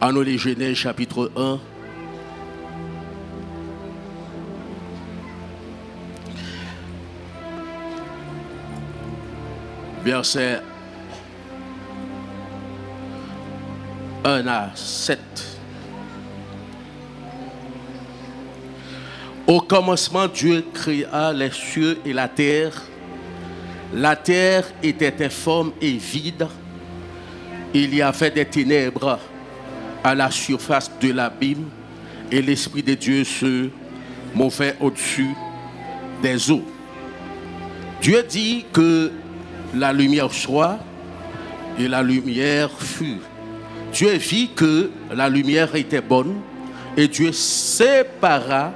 En nous les Genèse chapitre 1. Verset 1 à 7. Au commencement, Dieu créa les cieux et la terre. La terre était informe et vide. Il y avait des ténèbres à la surface de l'abîme et l'Esprit de Dieu se mouvait au-dessus des eaux. Dieu dit que la lumière soit et la lumière fut. Dieu vit que la lumière était bonne et Dieu sépara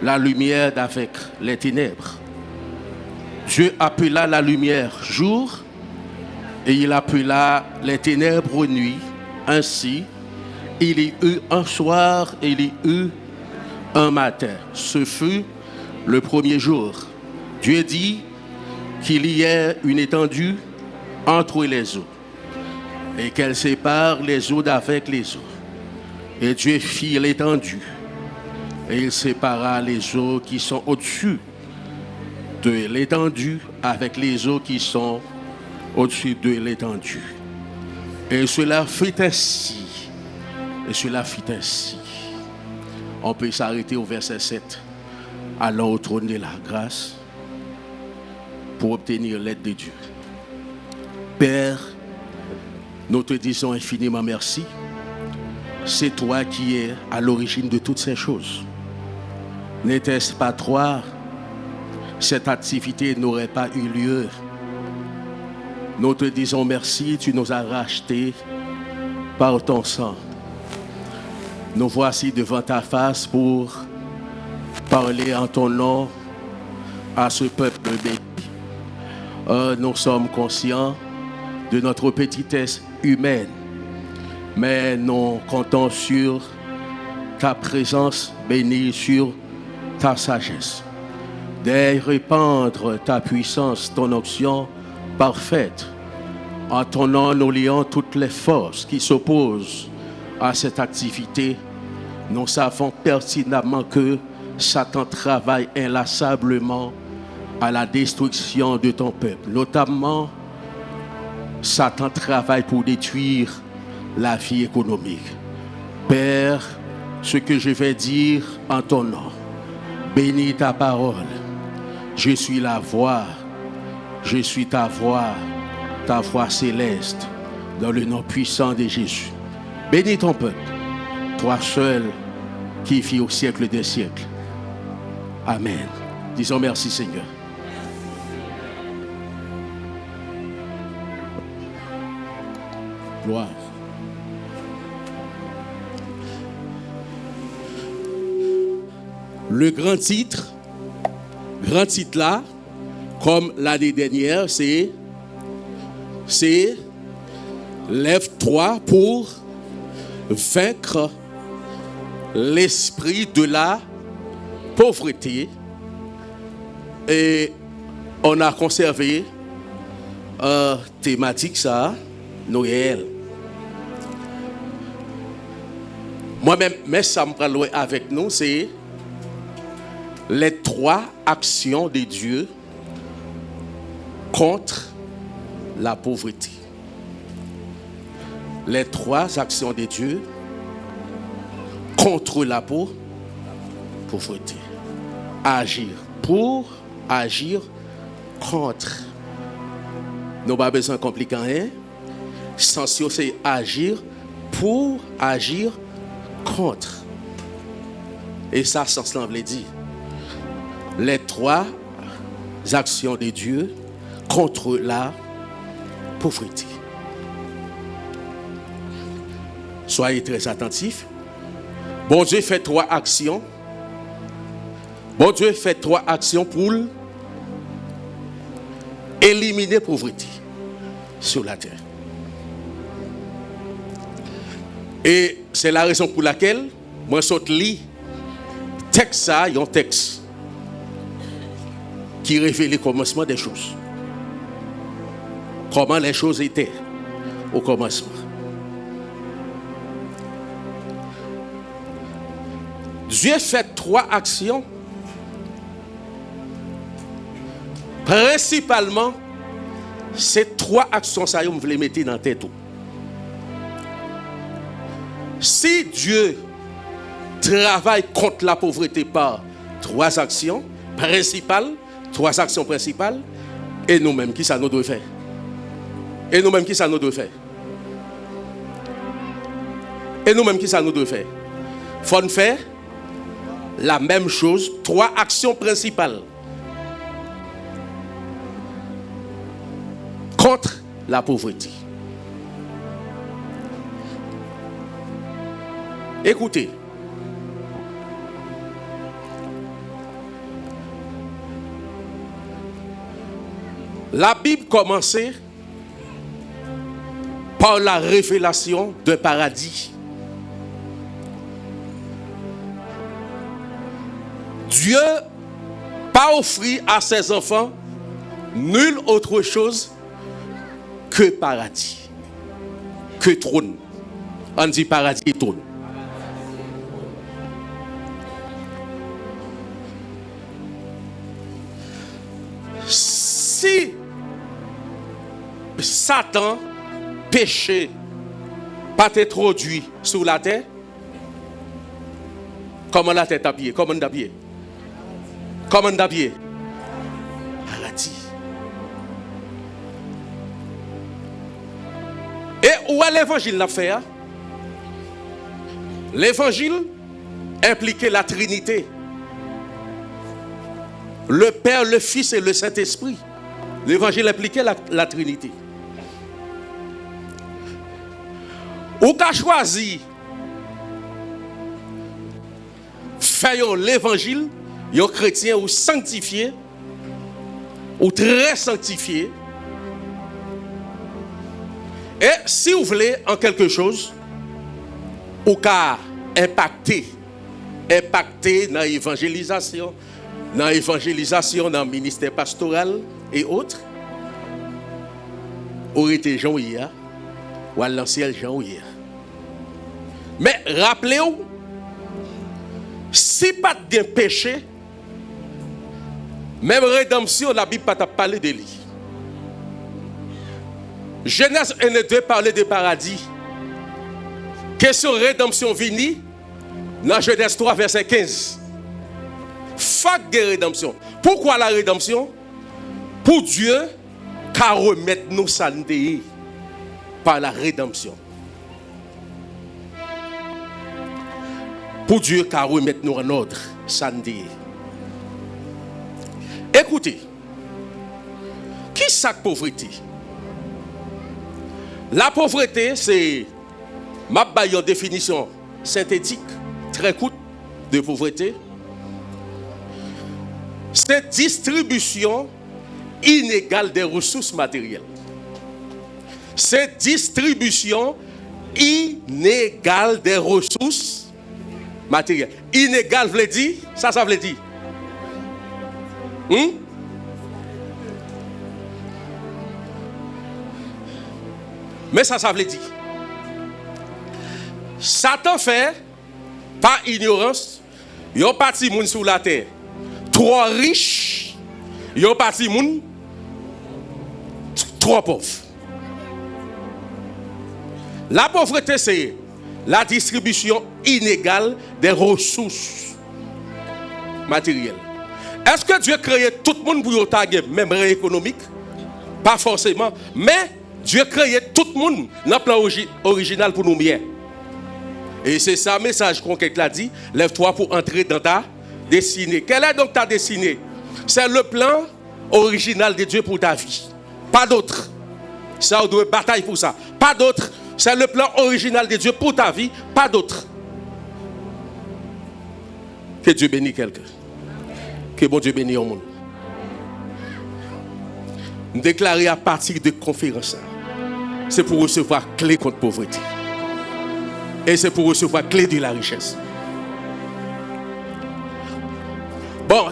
la lumière d'avec les ténèbres. Dieu appela la lumière jour et il appela les ténèbres nuit. Ainsi, il y eut un soir et il y eut un matin. Ce fut le premier jour. Dieu dit qu'il y ait une étendue entre les eaux et qu'elle sépare les eaux d'avec les eaux. Et Dieu fit l'étendue et il sépara les eaux qui sont au-dessus de l'étendue avec les eaux qui sont au-dessus de l'étendue. Et cela fut ainsi. Et cela fut ainsi. On peut s'arrêter au verset 7. Allons au trône de la grâce pour obtenir l'aide de Dieu. Père, nous te disons infiniment merci. C'est toi qui es à l'origine de toutes ces choses. N'était-ce pas toi, cette activité n'aurait pas eu lieu. Nous te disons merci, tu nous as rachetés par ton sang. Nous voici devant ta face pour parler en ton nom à ce peuple béni. Nous sommes conscients de notre petitesse humaine, mais nous comptons sur ta présence bénie, sur ta sagesse. De répandre ta puissance, ton onction parfaite. En ton nom, nous lions toutes les forces qui s'opposent à cette activité. Nous savons pertinemment que Satan travaille inlassablement à la destruction de ton peuple. Notamment, Satan travaille pour détruire la vie économique. Père, ce que je vais dire en ton nom, bénis ta parole. Je suis la voix, je suis ta voix céleste, dans le nom puissant de Jésus. Bénis ton peuple, toi seul qui vis au siècle des siècles. Amen. Disons merci Seigneur. Gloire. Le grand titre là, comme l'année dernière, c'est Lève-toi pour vaincre l'esprit de la pauvreté. Et on a conservé thématique ça, Noël. Moi-même, mais ça me parle avec nous, c'est les 3 actions de Dieu contre la pauvreté. Les 3 actions de Dieu contre la pauvreté. Agir pour, agir contre. Nous n'avons pas besoin de compliquer rien. Essentiel, c'est agir pour, agir contre. Et ça, sens l'anglais dit. Les 3 actions de Dieu contre la pauvreté. Soyez très attentifs. Bon Dieu fait 3 actions. Bon Dieu fait 3 actions pour éliminer la pauvreté sur la terre. Et c'est la raison pour laquelle moi je lis texte ça, un texte qui révèle le commencement des choses. Comment les choses étaient au commencement. Dieu fait 3 actions. Principalement, ces 3 actions, ça y est, vous les mettez dans la tête. Si Dieu travaille contre la pauvreté par 3 actions principales, 3 actions principales, et nous-mêmes, qui ça nous doit faire? Et nous-mêmes, qui ça nous doit faire? Et nous-mêmes, qui ça nous doit faire? Il faut faire la même chose, 3 actions principales contre la pauvreté. Écoutez, la Bible commençait par la révélation d'un paradis. Dieu pas offert à ses enfants nulle autre chose que paradis, que trône. On dit paradis et trône. Si Satan, péché, pas introduit sur la terre, comment la terre est habillée? Comment on est habillé? Comment on est habillé? Paradis. Et où est l'évangile l'a fait? L'évangile impliquait la Trinité. Le Père, le Fils et le Saint-Esprit. L'évangile impliquait la Trinité. Ou qu'a choisi faire l'évangile, un chrétien ou sanctifié, ou très sanctifié. Et si vous voulez en quelque chose, ou qu'a impacté dans l'évangélisation, dans le ministère pastoral et autres, aurait été Jean hier, ou à l'ancien Jean hier. Mais rappelez-vous, si pas de péché, même rédemption, la Bible n'a pas parlé de lui. Genèse 1 et 2 parlait de paradis. Question rédemption vini, dans Genèse 3, verset 15. Fac de rédemption. Pourquoi la rédemption? Pour Dieu, car remettre nous santé par la rédemption. Pour Dieu, car remettre nous en ordre, santé. Écoutez, qui est la pauvreté? La pauvreté, c'est ma définition synthétique, très courte de pauvreté. C'est distribution inégale des ressources matérielles. C'est distribution inégale des ressources matérielles. Inégale veut dire, ça veut dire. Mais ça veut dire. Satan fait, par ignorance, il y a parti moun sur la terre. Trop riche, il y a parti moun trop pauvre. La pauvreté, c'est la distribution inégale des ressources matérielles. Est-ce que Dieu crée tout le monde pour y même économique? Pas forcément, mais Dieu crée tout le monde dans le plan original pour nous bien. Et c'est ça le message qu'on a dit. Lève-toi pour entrer dans ta destinée. Quelle est donc ta destinée? C'est le plan original de Dieu pour ta vie. Pas d'autre. Ça, on doit batailler pour ça. Pas d'autre. C'est le plan original de Dieu pour ta vie. Pas d'autre. Que Dieu bénisse quelqu'un. Que bon Dieu bénisse au monde. Nous déclarer à partir de conférence. C'est pour recevoir clé contre pauvreté. Et c'est pour recevoir clé de la richesse. Bon,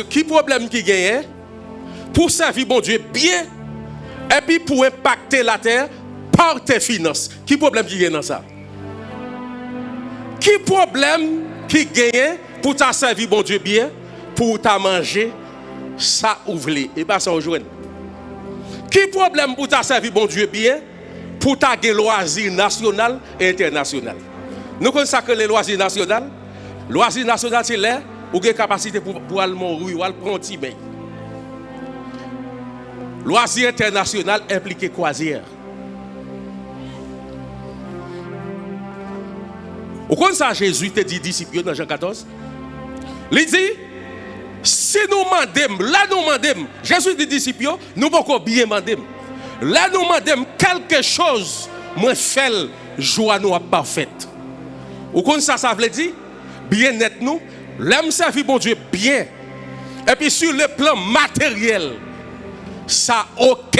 qui problème qui gagne? Pour servir bon Dieu bien, et puis pour impacter la terre par tes finances. Qui problème qui gagne dans ça? Qui problème qui gagne pour ta servir bon Dieu bien, pour ta manger, ça ouvre. Et pas ça aujourd'hui. Qui problème pour ta servir bon Dieu bien, pour ta loisir national et international? Nous connaissons que les loisirs nationaux. Loisirs national, c'est là où vous avez capacité pour aller mourir ou aller prendre un petit bain. Loisirs international implique croisière. Vous connaissez ça, Jésus te dit disciples dans Jean 14? Il dit, si nous demandons, là nous demandons, Jésus dit disciples, nous ne pouvons pas bien demander. Là nous demandons quelque chose, moi fais joie nous parfaite. Vous connaissez ça veut dire? Bien net nous, l'homme servir bon Dieu bien. Et puis sur le plan matériel, ça ok,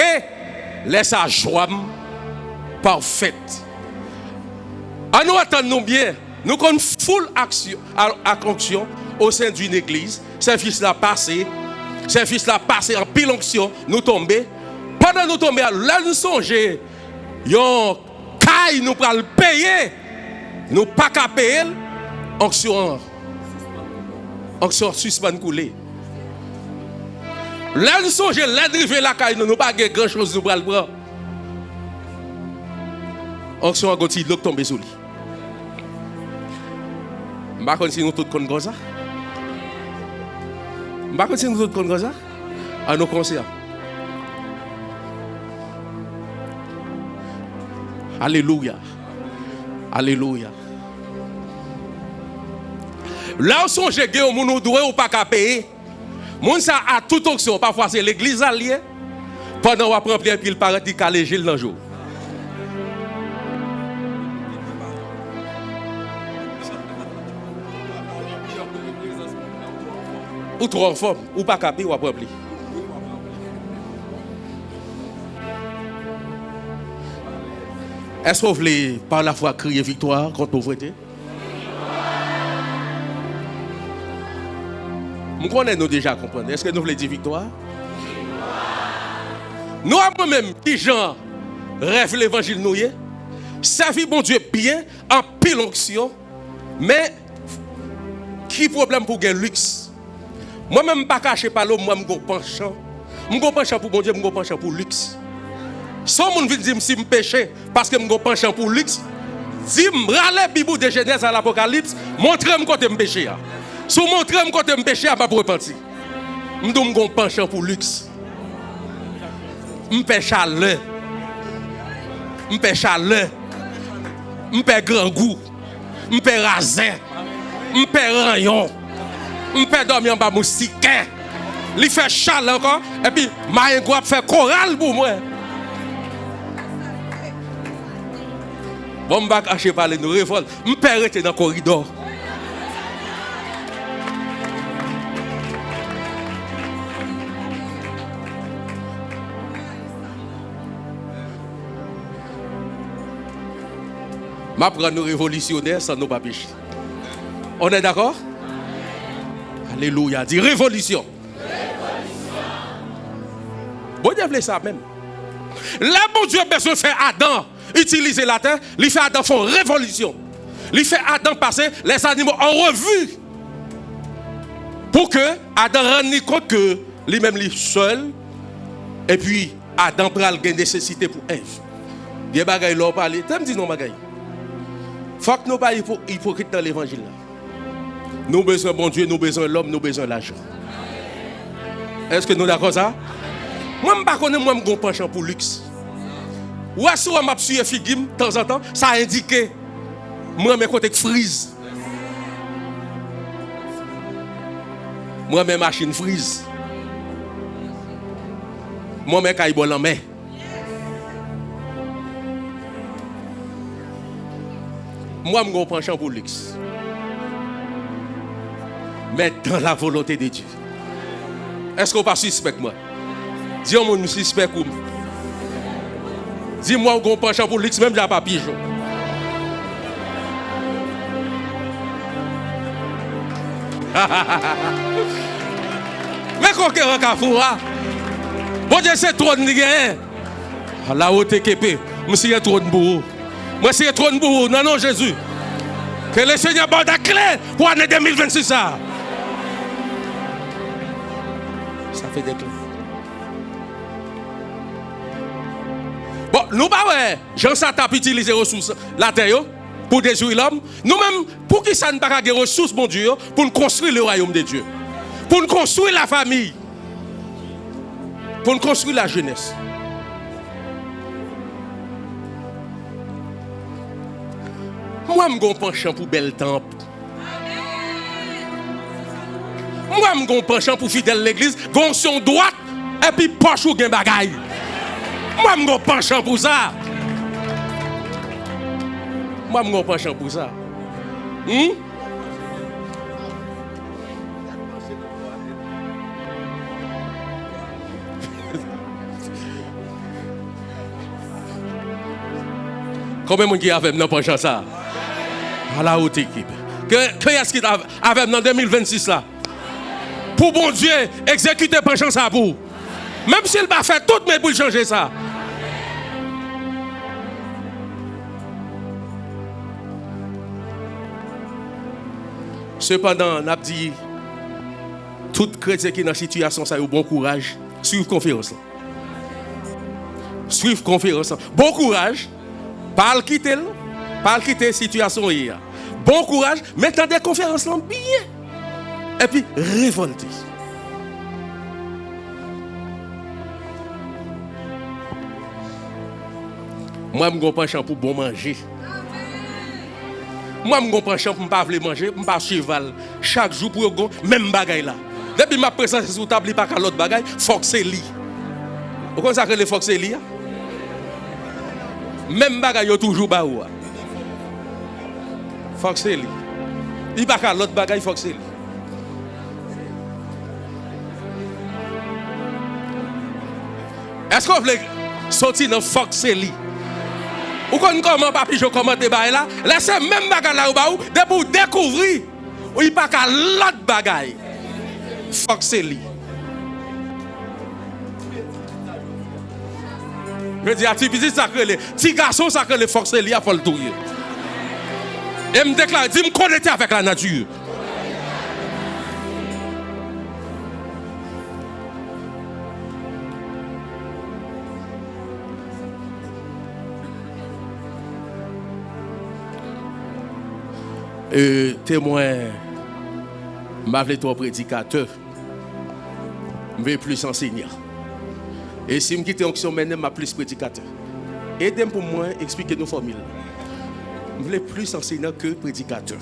laisse sa joie parfaite. À nous attendons bien, nous avons full action au sein d'une église. Service là passé en pile onction, nous tomber. Pendant nous tomber, là nous songer, yon caille nous pral payer, nous pas qu'à payer, onction suspend couler. Là nous songer, là driver la caille, nous pas grand chose nous pral prendre. Onction a gonti l'eau tomber sous lui. Je ne sais pas si nous tous connaissons ça. Je ne sais pas si nous tous connaissons ça. À nos concerts. Alléluia. Alléluia. Là où sont les gens qui ne doivent pas payer, les gens a toute option. Parfois c'est l'église alliée. Pendant qu'on prend plein pile par qui calé Gilles dans le jour. Ou trop en forme, ou pas capé, ou après. Est-ce que vous voulez par la foi crier victoire contre la pauvreté? Nous connaissons déjà comprendre. Est-ce que nous voulons dire victoire? Nous avons même qui gens rêvent l'évangile nous y servir bon Dieu bien en pile onction, mais qui problème pour gagner luxe? Moi-même, pas caché par l'homme, moi, je suis penchant. Je suis penchant pour bon Dieu, je suis penchant pour luxe. Si on vient dire si je péche parce que je suis penchant pour luxe, dis-moi, râlez Bible de Genèse à l'Apocalypse, montrez-moi quand je péche. Si vous montrez-moi quand je péche, je ne vais pas repentir. Je suis penchant pour luxe. Je pêche à l'heure. Je pêche à l'heure. Je pêche grand goût. Je pêche raisin. Je pêche rayon. Je peux dormir en bas moustique. Il fait chaleur encore. Et puis, je fait chorale pour moi. Bon, je vais cacher par les nous révolte. Je peux rester dans le corridor. Je vais prendre nos révolutionnaires sans nos papiers. On est d'accord? Alléluia. Dit révolution. Bon Dieu voulait ça même. Là, bon Dieu a besoin de faire Adam utiliser la terre. Il fait Adam faire révolution. Il fait Adam passer les animaux en revue. Pour que Adam rende compte que lui-même lui seul. Et puis Adam prend la nécessité pour Ève. Des bagailles l'ont parlé. Tu me dis non bagailles. Faut que nous pas hypocrites dans l'évangile là. Nous besoin bon Dieu, nous besoin l'homme, nous besoin l'argent. Est-ce que nous d'accord ça? Moi je ne connais pas moi mon penchant pour luxe. Ou est-ce que m'a suivi figim de temps en temps, ça indique moi mes côtés frise. Moi mes machines frise. Moi mes caille bon en main. Moi je penchant pour luxe. Mais dans la volonté de Dieu. Est-ce qu'on pas suspect moi? Dis-moi, nous suspect ou dis-moi, on penche pour luxe, même j'ai pas pigeon. Mais quand on a un bon Dieu, c'est trop de nègres. La haute équipe, monsieur est trop de bourreau. Moi, c'est trop de bourreau. Non, non, Jésus. Que le Seigneur donne la clé pour l'année 2026. Ça fait des clés. Bon, nous pas ouais, Jean Satan peut utiliser les ressources la terre pour détruire l'homme. Nous-mêmes, pour qui ça ne pas des ressources, mon Dieu, pour nous construire le royaume de Dieu. Pour nous construire la famille. Pour nous construire la jeunesse. Moi, je suis un penchant pour bel temple. Moi, je suis un penchant pour fidèle l'église, gontion droite, et puis poche ou gen bagaille. Moi, je suis un penchant pour ça. Moi, je suis un penchant pour ça. Combien de gens qui avaient un penchant ça? À la haute équipe. Qui est-ce qui avait dans 2026 là? Pour bon Dieu, exécuter penchant ça pour. Même s'il va faire tout, mais pour changer ça. Cependant, on a dit, tout chrétien qui est dans cette situation, ça a eu bon courage. Suivre conférence. Suivre conférence. Bon courage. Pas le quitter la situation hier. Bon courage. Maintenant des conférences là bien. Et puis révolter. Moi, je ne suis pas penchant pour bon manger. Moi, je ne suis pas penchant pour ne pas manger, je ne pas cheval. Chaque jour pour go, même bagaille là. Depuis ma présence sur table, il n'y a pas l'autre bagaille, il faut que c'est lui. Vous connaissez ça que le faut que c'est lui? Même bagaille toujours bas ou. Faut que c'est lui. Il n'y a pas l'autre bagaille, il faut que c'est lui. Est-ce qu'on veut sortir dans faut que c'est lui? Ou quand comment papi je commente là, laissez même bagaille là ou de pour découvrir ou il pas qu'à l'autre bagaille. Faut que c'est lui. Je dis à petit petit sacré les petit garçon sacré les faut que c'est lui a faut le touiller. Et me déclare dit me connecter avec la nature. Témoin, je vais toi prédicateur, je vais plus enseignant. Et si je quitte l'onction, je vais plus prédicateur. Aidez-moi pour moi expliquer nos formules. Je vais plus enseignant que prédicateur.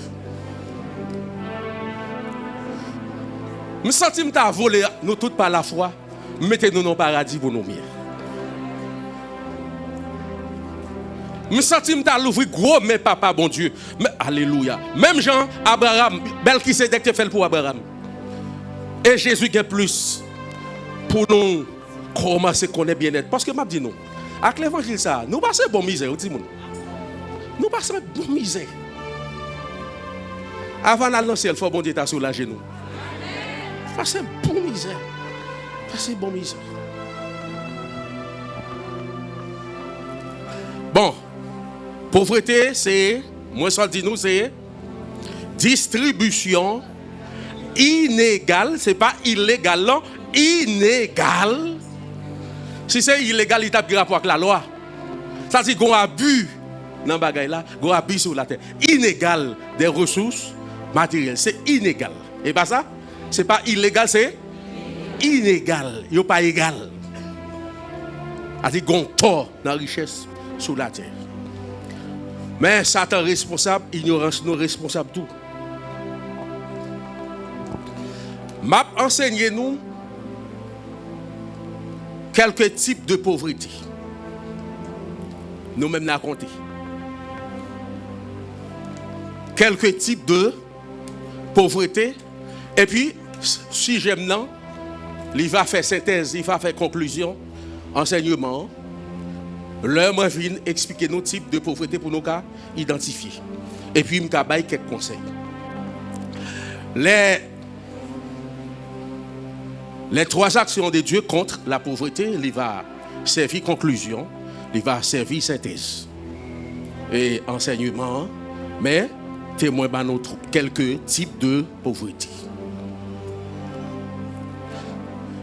Je sens que je volé nous tous par la foi, mettez-nous dans le paradis pour nous mieux. Je sens que je l'ouvrir gros, mais papa, bon Dieu. Mais, alléluia. Même Jean, Abraham, bel qui c'est que fait pour Abraham. Et Jésus qui est plus pour nous commencer à connaître bien-être. Parce que je dis non. Avec l'évangile, ça, nous passons bon misère. Nous passons bon misère. Avant d'aller dans le ciel, il faut bon Dieu t'a soulagé nous. Passez bon misère. Passez bon misère. Bon. Pauvreté, c'est, moi ça dit nous, c'est distribution inégale, c'est pas illégal, non, inégal. Si c'est illégal, il tape rapport avec la loi. Ça dit qu'on abus dans le bagage là, qu'on abus sur la terre. Inégal des ressources matérielles, c'est inégal. Et pas ça, c'est pas illégal, c'est inégal. Il n'y a pas égal. Ça dit qu'on tort dans la richesse sur la terre. Mais Satan responsable, ignorance nous responsable tout. M'a enseigné nous quelques types de pauvreté. Nous-mêmes nous avons compté. Quelques types de pauvreté. Et puis, si j'aime non, il va faire synthèse, il va faire conclusion, enseignement. L'heure, moi, je viens expliquer nos types de pauvreté pour nous identifier. Et puis, je vais donner quelques conseils. Les 3 actions de Dieu contre la pauvreté, il va servir conclusion, il va servir synthèse et enseignement. Mais témoin par nous quelques types de pauvreté.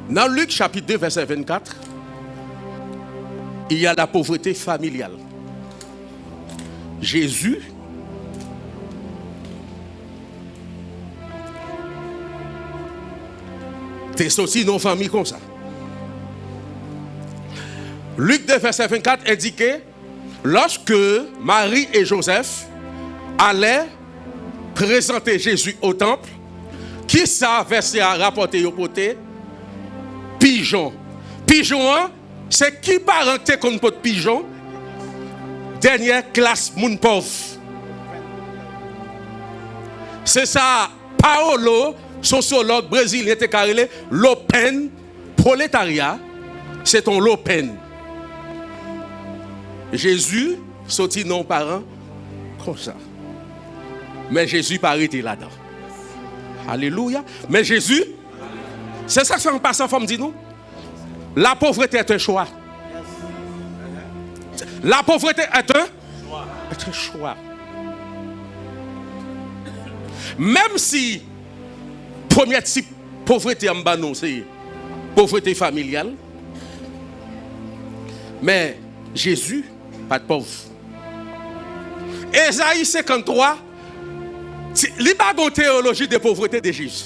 Dans Luc chapitre 2, verset 24, il y a la pauvreté familiale. Jésus t'es sorti dans une famille comme ça. Luc 2, verset 24 indiquait, lorsque Marie et Joseph allaient présenter Jésus au temple, qui ça verset à rapporter au côté? Pigeon. Pigeon, c'est qui parenté qu'on peut pigeon? Dernière classe, moun pauvre. C'est ça, Paolo, sociologue brésilien, était carré, l'open, prolétariat, c'est ton l'open. Jésus sorti non parents comme ça. Mais Jésus pas arrêté là-dedans. Alléluia. Mais Jésus, c'est ça que ça en passant, femme dit nous. La pauvreté est un choix. La pauvreté est un choix. Même si premier type pauvreté en bas nous c'est pauvreté familiale. Mais Jésus pas de pauvre. Ésaïe 53, il n'y a pas de théologie de pauvreté de Jésus.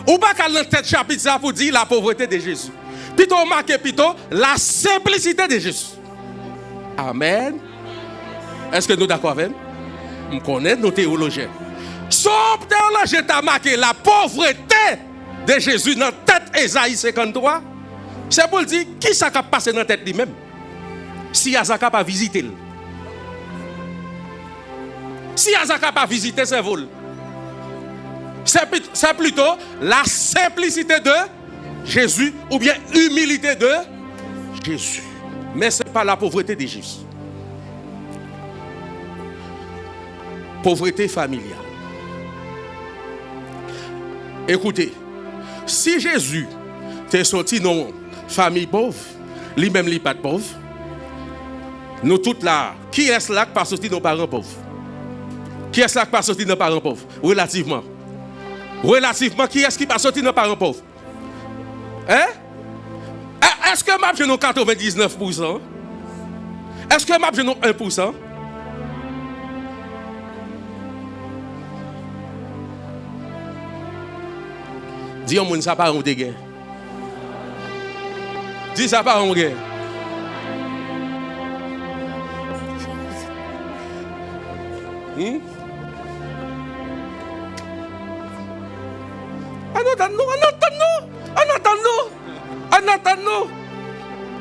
Ou pas qu'à l'entête chapitre ça pour dire la pauvreté de Jésus. Plutôt marqué plutôt la simplicité de Jésus. Amen. Est-ce que nous d'accord avec? On connaît nos théologiens. Son théologien t'a marqué la pauvreté de Jésus dans la tête Ésaïe 53. C'est pour dire qui ça a passé dans la tête lui-même. Si Azaka pas visité. Si Azaka pas visité, c'est vol. C'est plutôt la simplicité de Jésus ou bien humilité de Jésus. Mais ce n'est pas la pauvreté de Jésus. Pauvreté familiale. Écoutez, si Jésus t'est sorti dans une famille pauvre, lui-même n'est pas pauvre, nous toutes là, qui est-ce là qui pas sorti nos parents pauvres? Qui est-ce là qui pas sorti nos parents pauvres? Relativement. Relativement, qui est-ce qui pas sorti nos parents pauvres? Hein? Est-ce que m'a j'ai 99%? Est-ce que m'a j'ai 1%? Dis au monde ça pas on de guerre. Dis ça pas on guerre.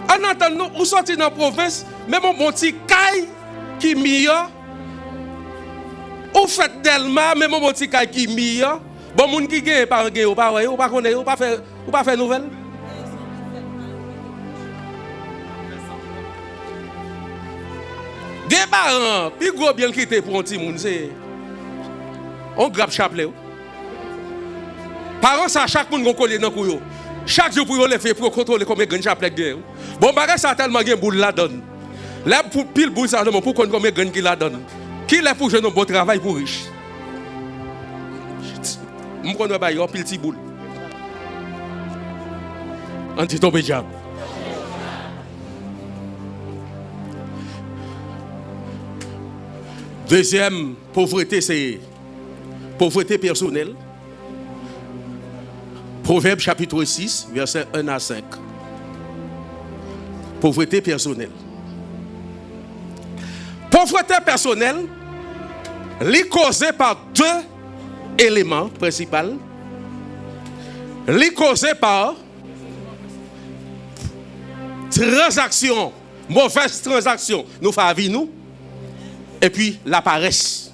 En attendant, on sortit dans la province, même mon petit caille qui meilleur. Au fait d'Elma, même mon petit caille qui meilleur. Bon, moun qui gagne par gagne, ou pas connaître, ou pas faire nouvelle. Des parents, puis gros bien quitter pour un petit monde, c'est on grappe chapelet. Parents, ça chaque monde qu'on colle dans couille. Chaque jour pour le faire pour contrôler combien de chapelet gagne. Bon bagage ça tellement gagne boule la donne. Là pour pile boule ça pour connaître combien gagne qui la donne. Qui l'a pour jeune bon travail pour riche. On connaît pas yon pile petit boule. Anti tomber diable. Deuxième pauvreté, c'est pauvreté personnelle. Proverbe chapitre 6, verset 1 à 5. Pauvreté personnelle. Pauvreté personnelle, est causée par deux éléments principaux. Est causée par transaction, mauvaise transaction, nous faisons vie nous. Et puis la paresse.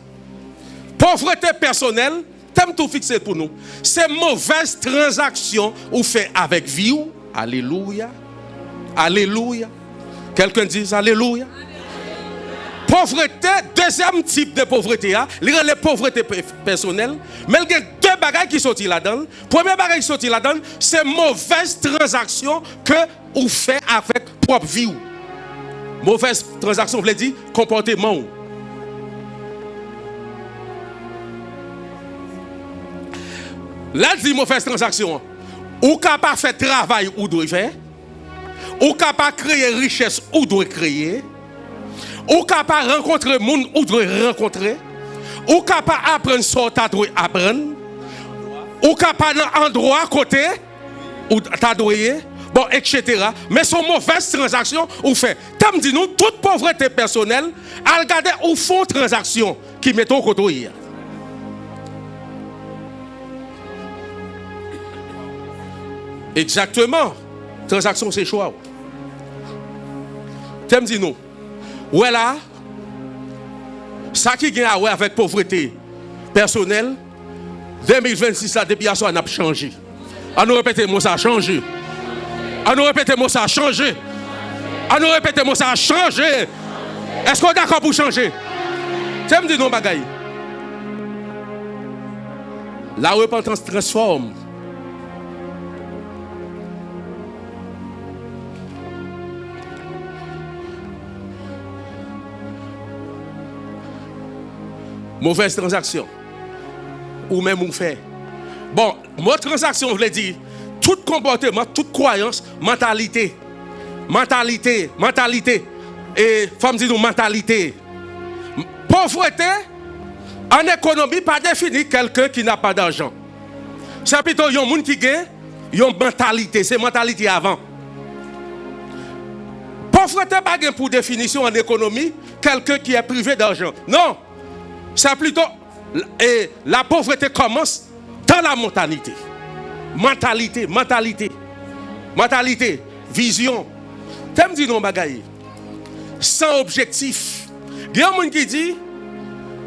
Pauvreté personnelle, t'aimes tout fixer pour nous. C'est mauvaise transaction ou fait avec vie. Alléluia. Alléluia. Quelqu'un dit Alléluia. Pauvreté, deuxième type de pauvreté, il y a les pauvretés personnelles, mais il y a deux bagages qui sortent là-dedans. Premier bagage qui sort là-dedans, c'est mauvaise transaction que vous faites avec propre vie. Mauvaise transaction, vous voulez dire comportement. Là, dit mauvaise transaction. Ou capable faire travail ou doit faire. Ou capable créer richesse ou doit créer. Ou capable rencontrer monde ou doit rencontrer. Ou capable apprendre ce que doit apprendre. Ou capable dans endroit côté ou ta doit bon, etc. Mais son mauvaise transaction ou fait. Comme dit nous, toute pauvreté personnelle, à regarder au fond transaction qui met au côté. Exactement. Transaction, c'est choix. T'aimes dit nous. Ouais là, ça qui vient à voir avec pauvreté personnelle, 2026, là, depuis ça, on a changé. On nous répète, moi, ça a changé. On nous répète, moi, ça a changé. On nous répète, moi, ça a changé. Est-ce qu'on est d'accord pour changer? T'aimes dit nous, bagaille. La repentance transforme. Mauvaise transaction. Ou même on fait. Bon, mauvaise transaction, je voulais dire, tout comportement, toute croyance, mentalité. Mentalité. Et femme dit nous mentalité. Pauvreté, en économie, pas défini quelqu'un qui n'a pas d'argent. C'est plutôt un monde qui gagne, une mentalité. C'est mentalité avant. Pauvreté, pas pour définition en économie, quelqu'un qui est privé d'argent. Non. C'est plutôt, et la pauvreté commence dans la mentalité. Mentalité, vision. T'aimes dire non bagaille. Sans objectif. Il y a un monde qui dit,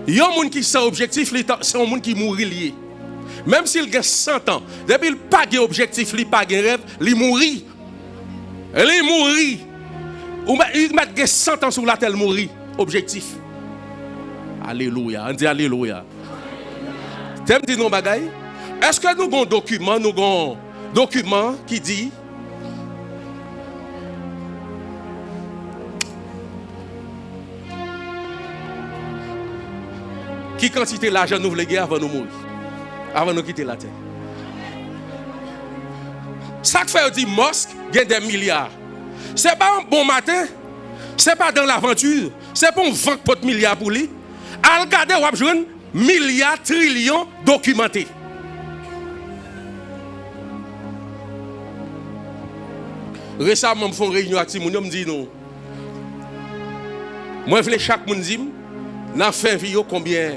il y a un monde qui sans objectif, c'est un monde qui mourit lié. Même s'il a 100 ans, depuis il n'a pas d'objectif, il n'a pas de rêve, il mourit. Il mourit. Il met 100 ans sur la terre, il mourit. Objectif. Alléluia. On dit Alléluia. T'aimes dire non bagaille? Est-ce que nous avons un document qui dit qui quantité l'argent nous voulons gagner avant nous mourir, avant nous quitter la terre? Ça que fait dit Musk gagne des milliards. C'est pas un bon matin, c'est pas dans l'aventure, c'est pas un 20 milliards pour lui. À regarder, on va jouer milliards, trillions documentés. Récemment, je fais une réunion avec Timoun, je me dis non. Moi, je veux chaque monde dire, dans fin vie, combien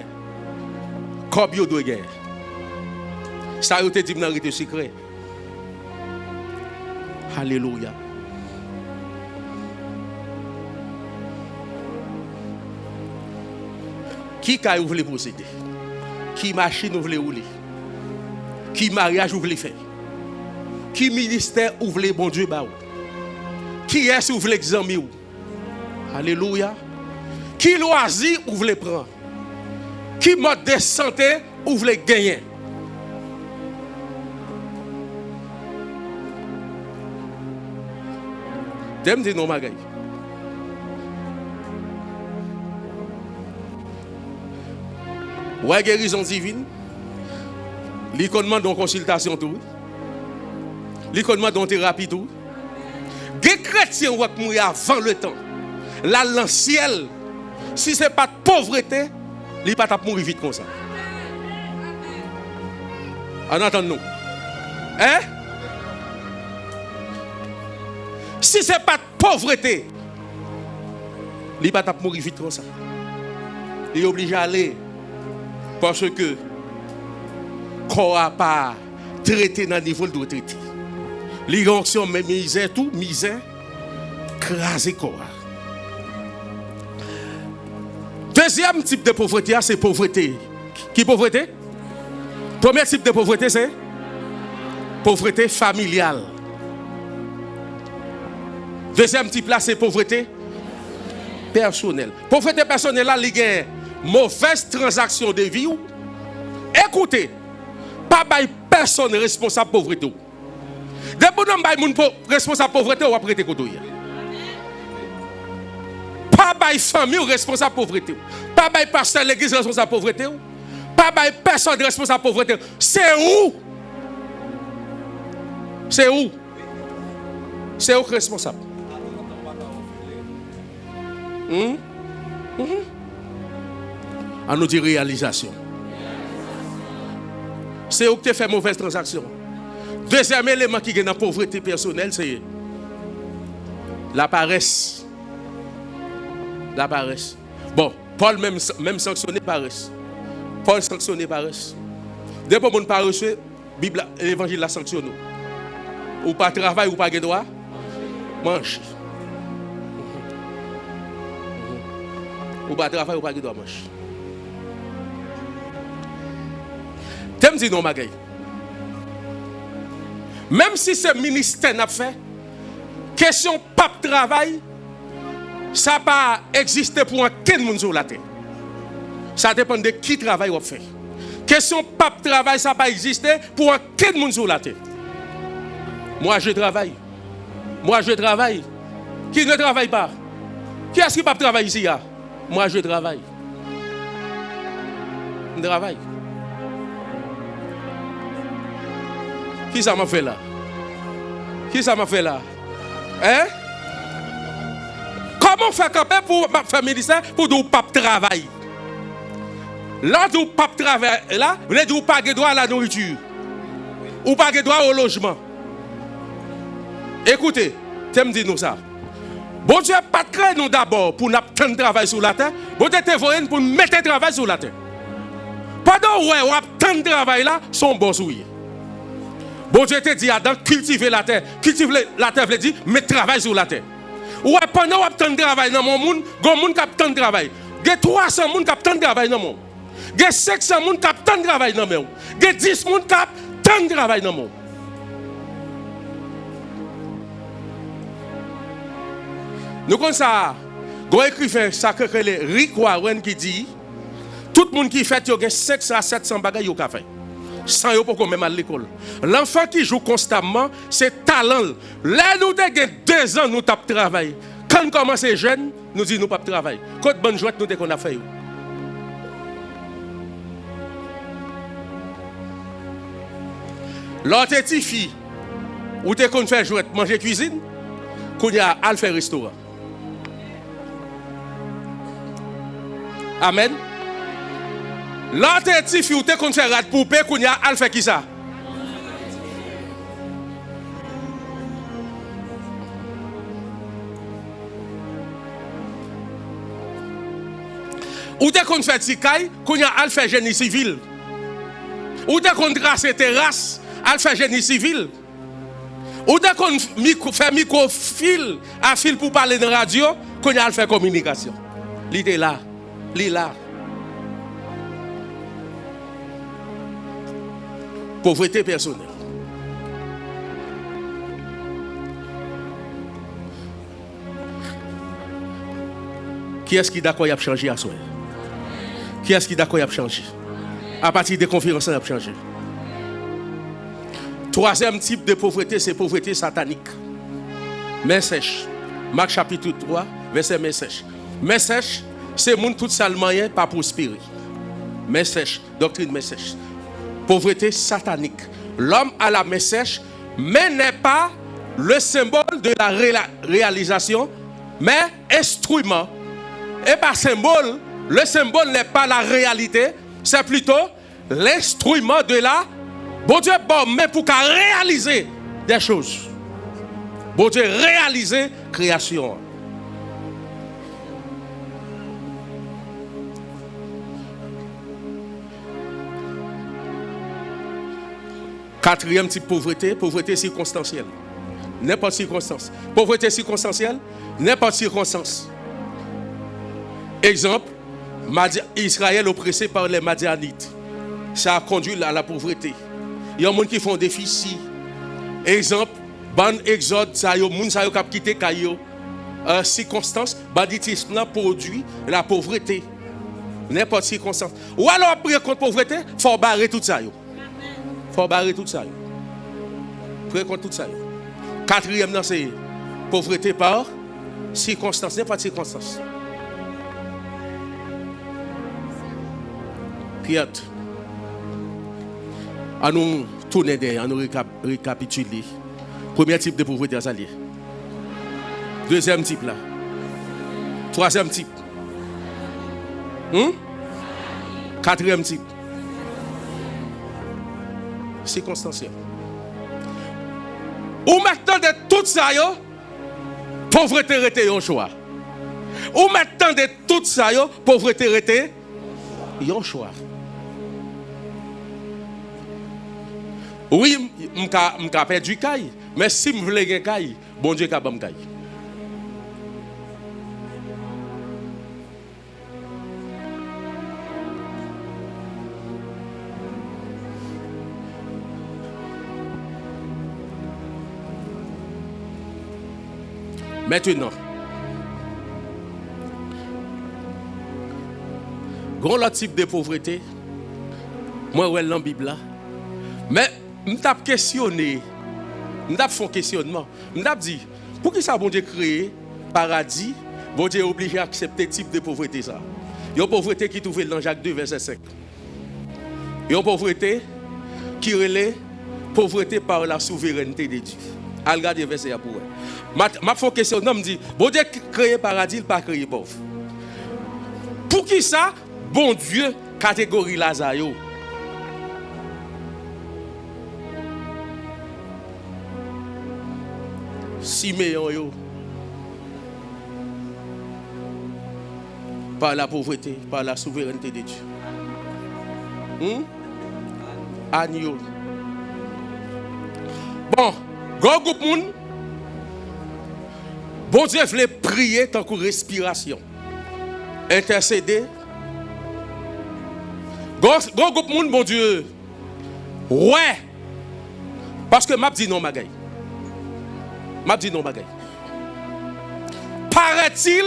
de doit gagner. Ça a été dit dans le secret. Alléluia. Qui caille vous voulez posséder? Qui machine vous voulez rouler? Qui mariage vous voulez faire? Qui ministère vous voulez bon Dieu ba ou? Qui est-ce vous voulez examiner ou? Alléluia. Qui loisir vous voulez prendre? Qui mode de santé vous voulez gagner? T'aimes dire non magaï? Ouais, guérison divine. L'économie de consultation tout. L'économie de thérapie tout. Des chrétiens vont mourir avant le temps. Là, dans le ciel, si ce n'est pas de pauvreté, il ne va pas mourir vite comme ça. En attendant nous. Hein? Si ce n'est pas de pauvreté, il ne va pas mourir vite comme ça. Il est obligé d'aller. Parce que qu'on n'a pas traité dans le niveau de traiter. L'irruption, mais misère, tout, misère, crasé quoi. Deuxième type de pauvreté, c'est pauvreté. Qui pauvreté? Premier type de pauvreté, c'est pauvreté familiale. Deuxième type là, c'est pauvreté personnelle. Pauvreté personnelle là, il y a mauvaise transaction de vie. Écoutez, pas personne responsable de pauvreté. Depuis que nous sommes responsables de pauvreté, on va prêter côté. Pas famille responsable de pauvreté. Pas pasteur l'église responsable de pauvreté. Pas personne responsable de pauvreté. C'est où C'est où? C'est où responsable? On nous dit réalisation. C'est où que tu fais mauvaise transaction. Deuxième élément qui est dans la pauvreté personnelle, c'est la paresse. La paresse. Bon, Paul même sanctionné paresse. Paul sanctionné paresse. Dès que vous n'avez pas reçu, l'évangile la sanctionne. Ou pas travail, ou pas de droit, mange. Ou pas travail, ou pas de droit, mange. T'aimes dire non, Magaï. Même si ce ministère n'a fait, question pape travail, ça n'a pas existé pour aucun monde sur la terre. Ça dépend de qui travaille ou fait. Question pape travail, ça n'a pas existé pour aucun monde sur la terre. Moi, je travaille. Moi, je travaille. Qui ne travaille pas? Qui est-ce qui pape travaille ici? Moi, je travaille. Je travaille. Qui ça m'a fait là? Qui ça m'a fait là? Hein? Comment faire quand même pour faire ministère pour dire pas travail? Là, où pas travail, là, vous n'avez pas de droit à la nourriture. Ou pas de droit au logement. Écoutez, tu me dis nous ça. Bon Dieu, pas créé nous d'abord pour nous attendre travail sur la terre. Bon Dieu, te voyez pour nous mettre travail sur la terre. Pendant où on attend travail là, son bon souillé. Bon Dieu te dit, Adam, cultiver la terre. Cultiver la terre veut dire mettre travail sur la terre. Ou pendant qu'on attend travail dans mon monde, il y a des gens qui attendent travail. Il y a 300 personnes qui attendent travail dans mon monde. Il y a 500 personnes qui attendent travail dans mon monde. Il y a 10 personnes qui attendent travail dans mon monde. Nous connaissons ça. Il y a un écrivain sacré, Rick Warren, qui dit tout le monde qui fait, il y a 500 à 700 bagages qui fait. Sans yo pour même à l'école. L'enfant qui joue constamment, c'est talent. Là, nous avons 2 ans, nous tapons travail. Quand nous commençons jeunes, nous disons nous pas travail. Quand bonne joie, nous qu'on a fait. L'autre petite fille, où tu qu'on fait jouer, manger cuisine, qu'on y a à faire restaurant. Amen. L'autre petit fille, tu as fait rat poupée, qu'on y a à faire qui ça? Ou tu as fait tikaï, qu'on y a à faire génie civil. Ou tu as tracer terrasse, à faire génie civil. Ou tu as fait microfil, à fil pour parler de radio, qu'on y a à faire communication. L'idée là, l'idée là. Pauvreté personnelle. Qui est-ce qui est d'accord à changer à soi? Qui est-ce qui est d'accord à changer? À partir des conférences, on a changé. Troisième type de pauvreté, c'est pauvreté satanique. Main sèche. Marc chapitre 3, verset main sèche. Main sèche, c'est monde tout sale moyen pas prospérer. Main sèche, doctrine main sèche. Pauvreté satanique. L'homme à la main sèche, mais n'est pas le symbole de la réalisation, mais instrument. Et par symbole, le symbole n'est pas la réalité, c'est plutôt l'instrument de la. Bon Dieu, bon, mais pour qu'à réaliser des choses. Bon Dieu, réaliser création. Quatrième type de pauvreté, pauvreté circonstancielle. N'importe circonstance. Pauvreté circonstancielle, n'importe circonstance. Exemple, Israël oppressé par les Madianites. Ça a conduit à la pauvreté. Il y a des gens qui font des déficit. Exemple, ban exode, ça y a des gens qui ont quitté Kayo. Circonstance, banditisme produit la pauvreté. N'importe circonstance. Ou alors, après contre pauvreté, il faut barrer tout ça. Il faut barrer tout ça. Prêt contre tout ça. Quatrième, c'est pauvreté par circonstance. N'importe circonstance. À nous tourner derrière, à nous récapituler. Premier type de pauvreté, ça lié. Deuxième type là. Troisième type. Quatrième type. Circonstanciel. Ou maintenant de tout ça, pauvreté était un choix. Ou maintenant de tout ça, pauvreté était un choix. Oui, je peux perdre du caille, mais si je veux un caille, bon Dieu va me caille. Maintenant, grand type de pauvreté, moi, je dans la Bible là. Mais, je t'ai questionné, je t'ai fait un questionnement. Je t'ai dit, pour qui ça, bon Dieu, créé paradis, bon Dieu est obligé d'accepter ce type de pauvreté ça. Il y a une pauvreté qui trouve dans Jacques 2, verset 5. Il y a une pauvreté qui relève pauvreté par la souveraineté de Dieu. Allez regarder verset pour vous. Ma font question, non, me dit, bon Dieu créé paradis, il pas créé pauvre. Pour qui ça, bon Dieu, catégorie Lazare. Siméon, yo. Par la pauvreté, par la souveraineté de Dieu. Agneau. Bon, grand groupe moun. Bon Dieu voulait prier tant que respiration. Intercéder. Grand groupe moun, bon Dieu. Ouais. Parce que m'a dit non bagay. M'a dit non bagay. Paraît-il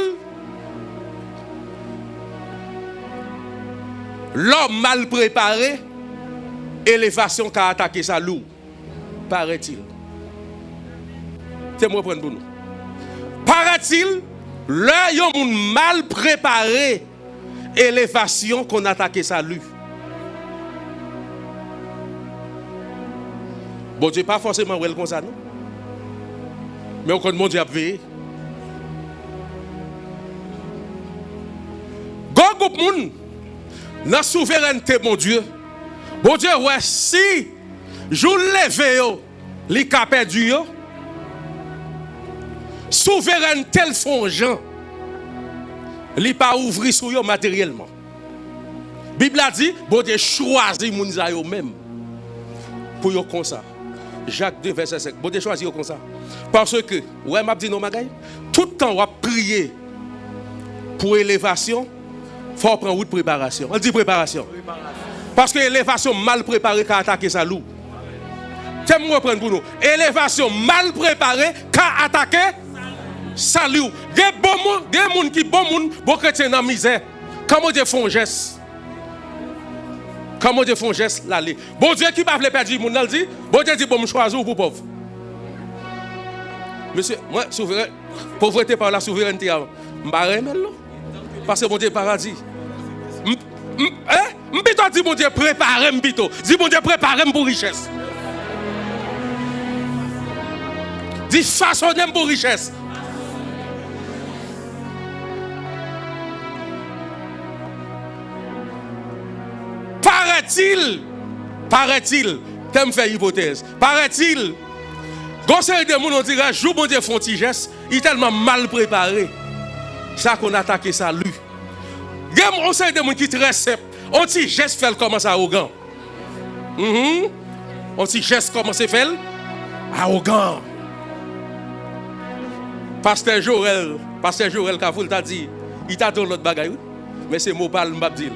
l'homme mal préparé, élévation qui a attaqué sa loup. Paraît-il. C'est moi prendre pour nous. Paraît-il, l'homme mal préparé, élévation qu'on a attaqué sa loup. Bon Dieu, pas forcément comme ça, non? Mais au compte mon Dieu a veillé. Goup moun, dans la souveraineté, mon Dieu. Bon Dieu, ouais, si je lève, les cas perdus, souveraineté le font gens, li pas ouvrir sur eux matériellement. Bible a dit, bon Dieu choisit moun za yo même pour yo comme ça. Jacques 2 verset 5. Bon Dieu choisit yo comme ça. Parce que ouais m'a dit non magay, tout le temps on va prier pour élévation, faut prendre route préparation. On dit préparation. Parce que élévation mal préparée qu'a attaqué sa loup. C'est moi prendre pour nous. Élévation mal préparée qu'a attaqué salut. Des bons des gens qui bon monde, bon chrétien dans misère. Comment Dieu font geste? Comment Dieu font geste l'aller. Bon Dieu qui pas veut perdre monde là dit, bon Dieu dit bon me choisir pour pauvre. Monsieur, moi souverain pauvreté par la souveraineté m'barre là. Parce que bon Dieu paradis. M'bito dit bon Dieu préparez m'bito. Dis bon Dieu préparez pour richesse. Dis façonnez pour richesse. Paraît-il, t'aimes faire hypothèse. Paraît-il, conseil de monde on dirait jour bon Dieu font petit geste, il est tellement mal préparé. Ça qu'on attaque ça lui. Game conseil de monde qui très simple. On petit geste fait commence arrogant. On petit geste commence faire arrogant. Pasteur Joël Kafoul t'a dit, il t'a donné l'autre bagaille. Mais c'est mot parle m'a dit.